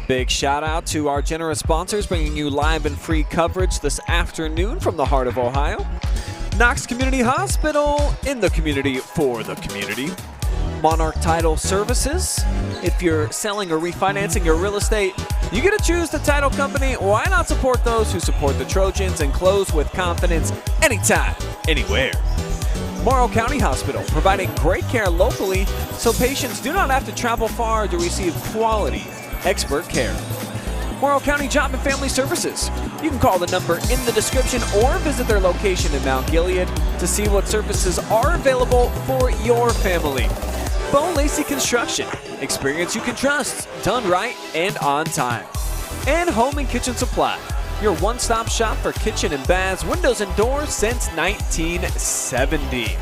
Big shout out to our generous sponsors bringing you live and free coverage this afternoon from the heart of Ohio. Knox Community Hospital, in the community for the community. Monarch Title Services. If you're selling or refinancing your real estate, you get to choose the title company. Why not support those who support the Trojans and close with confidence anytime, anywhere? Morrow County Hospital, providing great care locally so patients do not have to travel far to receive quality, expert care. Morrow County Job and Family Services. You can call the number in the description or visit their location in Mount Gilead to see what services are available for your family. LACEY Construction. Experience you can trust, done right and on time. And Home and Kitchen Supply. your one-stop shop for kitchen and baths, windows and doors since 1970.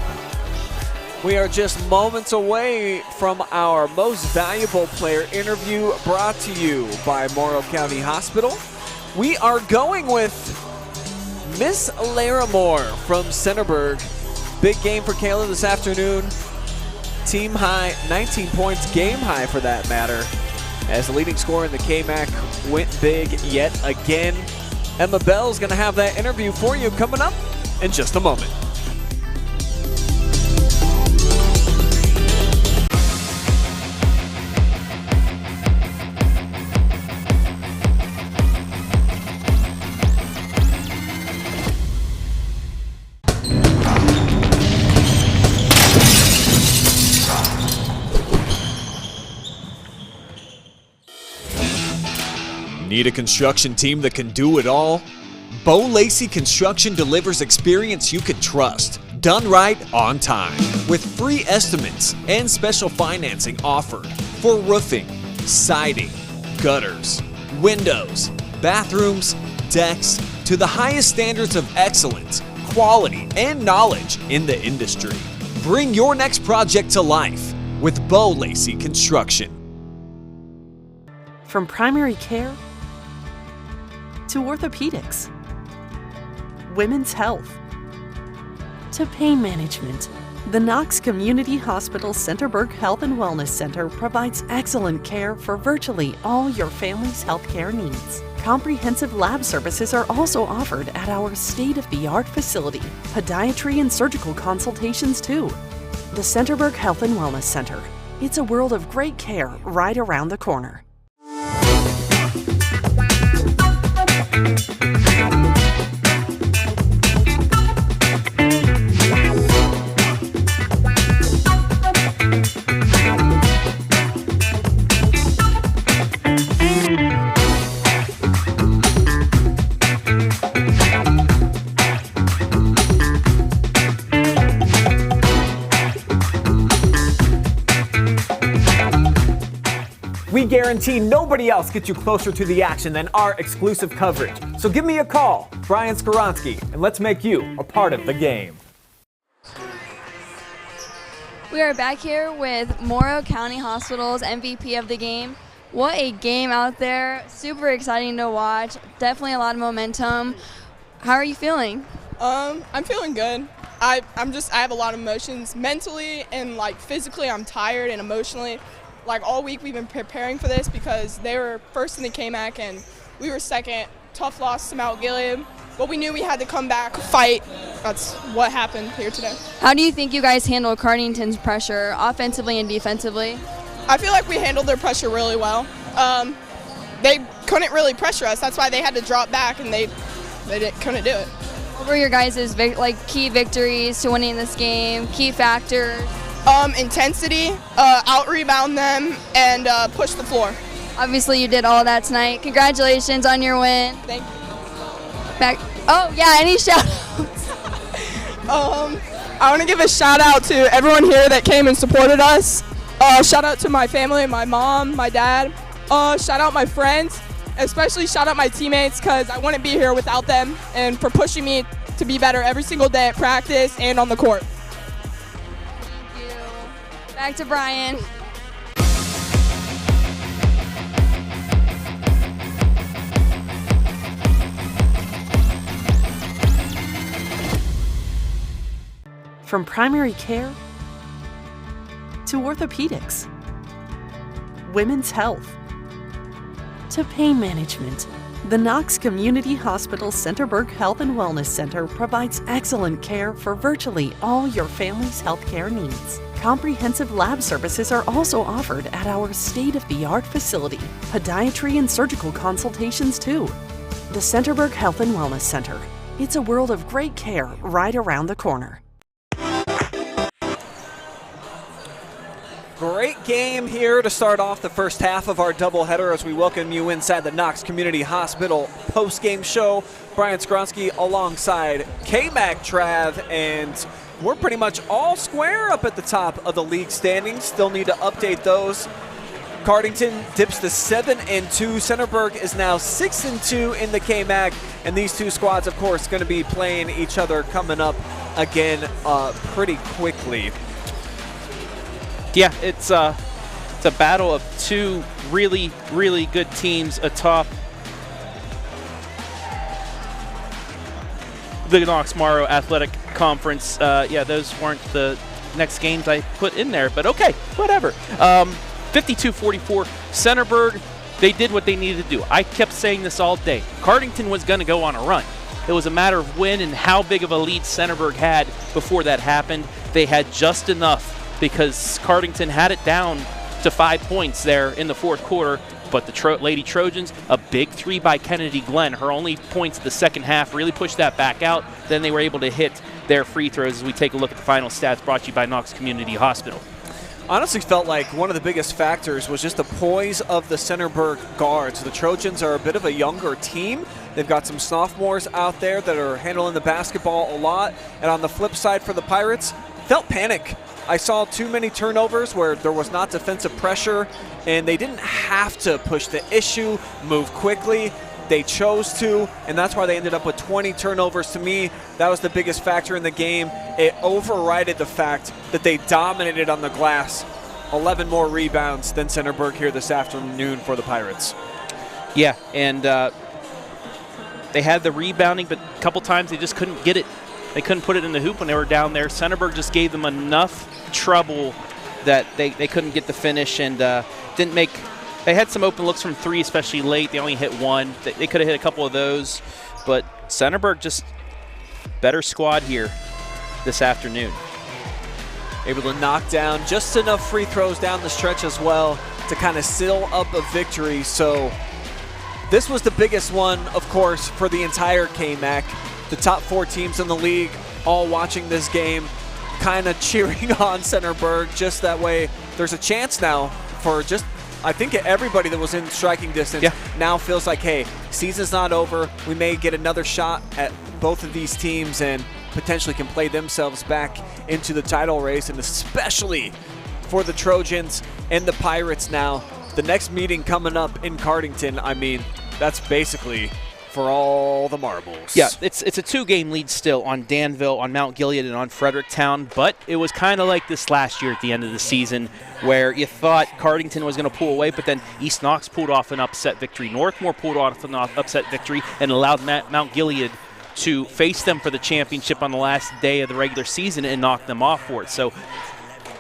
We are just moments away from our most valuable player interview brought to you by Morrow County Hospital. We are going with Miss Larimore from Centerburg. Big game for Kayla this afternoon. Team high, 19 points, game high for that matter, as the leading scorer in the KMAC went big yet again. Emma Bell's going to have that interview for you coming up in just a moment. Need a construction team that can do it all? LACEY Construction delivers experience you can trust, done right on time, with free estimates and special financing offered for roofing, siding, gutters, windows, bathrooms, decks, to the highest standards of excellence, quality, and knowledge in the industry. Bring your next project to life with LACEY Construction. From primary care to orthopedics, women's health, to pain management, the KNOX Community Hospital Centerburg Health and Wellness Center provides excellent care for virtually all your family's healthcare needs. Comprehensive lab services are also offered at our state-of-the-art facility. Podiatry and surgical consultations too. The Centerburg Health and Wellness Center. It's a world of great care right around the corner. We guarantee nobody else gets you closer to the action than our exclusive coverage. So give me a call, Brian Skoronsky, and let's make you a part of the game. We are back here with Morrow County Hospital's MVP of the game. What a game out there. Super exciting to watch. Definitely a lot of momentum. How are you feeling? I'm feeling good. I have a lot of emotions. Mentally and physically, I'm tired, and emotionally. All week we've been preparing for this because they were first in the KMAC and we were second. Tough loss to Mount Gilead, but we knew we had to come back, fight. That's what happened here today. How do you think you guys handled Cardington's pressure, offensively and defensively? I feel like we handled their pressure really well. They couldn't really pressure us. That's why they had to drop back, and they couldn't do it. What were your guys' key victories to winning this game, key factors? Intensity, out-rebound them, and push the floor. Obviously, you did all that tonight. Congratulations on your win. Thank you. Any shout-outs? I want to give a shout-out to everyone here that came and supported us. Shout-out to my family, my mom, my dad. Shout-out my friends, especially shout-out my teammates because I wouldn't be here without them and for pushing me to be better every single day at practice and on the court. Back to Brian. From primary care to orthopedics, women's health, to pain management, the KNOX Community Hospital Centerburg Health and Wellness Center provides excellent care for virtually all your family's healthcare needs. Comprehensive lab services are also offered at our state-of-the-art facility. Podiatry and surgical consultations too. The Centerburg Health and Wellness Center. It's a world of great care right around the corner. Great game here to start off the first half of our doubleheader as we welcome you inside the KNOX Community Hospital post-game show. Brian Skoronsky alongside KMAC Trav, and we're pretty much all square up at the top of the league standings. Still need to update those. Cardington dips to 7-2. Centerburg is now 6-2 in the KMAC, and these two squads, of course, going to be playing each other coming up again pretty quickly. Yeah, it's a battle of two really, really good teams atop the KNOX MORROW Athletic Conference. Yeah, those weren't the next games I put in there, but okay, whatever. 52-44, Centerburg, they did what they needed to do. I kept saying this all day. Cardington was going to go on a run. It was a matter of when and how big of a lead Centerburg had before that happened. They had just enough because Cardington had it down to 5 points there in the fourth quarter, but the Lady Trojans, a big three by Kennedy Glenn, her only points of the second half, really pushed that back out. Then they were able to hit their free throws as we take a look at the final stats brought to you by Knox Community Hospital. Honestly felt like one of the biggest factors was just the poise of the Centerburg guards. The Trojans are a bit of a younger team. They've got some sophomores out there that are handling the basketball a lot. And on the flip side for the Pirates, felt panic. I saw too many turnovers where there was not defensive pressure, and they didn't have to push the issue, move quickly. They chose to, and that's why they ended up with 20 turnovers. To me, that was the biggest factor in the game. It overrided the fact that they dominated on the glass. 11 more rebounds than Centerburg here this afternoon for the Pirates. Yeah, and they had the rebounding, but a couple times they just couldn't get it. They couldn't put it in the hoop when they were down there. Centerburg just gave them enough trouble that they couldn't get the finish and didn't make. They had some open looks from three, especially late. They only hit one. They could have hit a couple of those, but Centerburg just better squad here this afternoon. Able to knock down just enough free throws down the stretch as well to kind of seal up a victory. So this was the biggest one, of course, for the entire KMAC. The top four teams in the league all watching this game, kind of cheering on Centerburg. Just that way, there's a chance now for just, I think everybody that was in striking distance now feels like, hey, season's not over. We may get another shot at both of these teams and potentially can play themselves back into the title race, and especially for the Trojans and the Pirates now. The next meeting coming up in Cardington, I mean, that's basically for all the marbles. Yeah, it's a two-game lead still on Danville, on Mount Gilead, and on Fredericktown, but it was kind of like this last year at the end of the season where you thought Cardington was going to pull away, but then East Knox pulled off an upset victory. Northmore pulled off an upset victory and allowed Mount Gilead to face them for the championship on the last day of the regular season and knock them off for it. So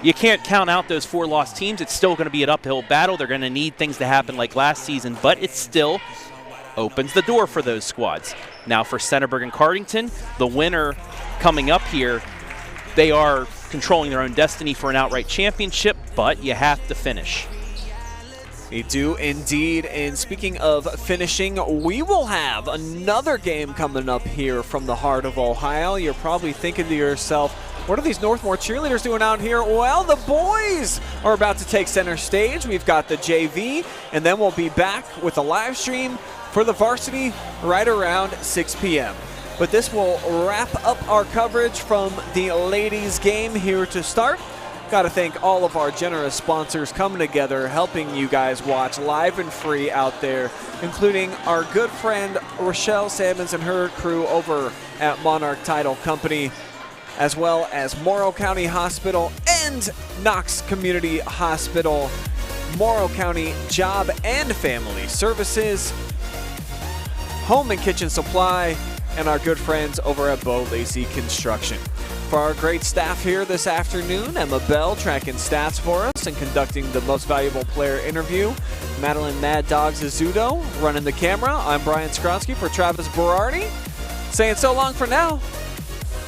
you can't count out those four lost teams. It's still going to be an uphill battle. They're going to need things to happen like last season, but it still opens the door for those squads. Now for Centerburg and Cardington, the winner coming up here, they are controlling their own destiny for an outright championship, but you have to finish. They do indeed, and speaking of finishing, we will have another game coming up here from the heart of Ohio. You're probably thinking to yourself, what are these Northmore cheerleaders doing out here? Well, the boys are about to take center stage. We've got the JV, and then we'll be back with a live stream for the varsity right around 6 p.m. But this will wrap up our coverage from the ladies' game here to start. Got to thank all of our generous sponsors coming together, helping you guys watch live and free out there, including our good friend Rochelle Salmons and her crew over at MONARCH Title Company, as well as Morrow County Hospital and Knox Community Hospital, Morrow County Job and Family Services, Home and Kitchen Supply, and our good friends over at LACEY Construction. For our great staff here this afternoon, Emma Bell tracking stats for us and conducting the most valuable player interview, Madeline Mad Dogs Azudo running the camera. I'm Brian Skronsky for Travis Berardi, saying so long for now,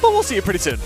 but we'll see you pretty soon.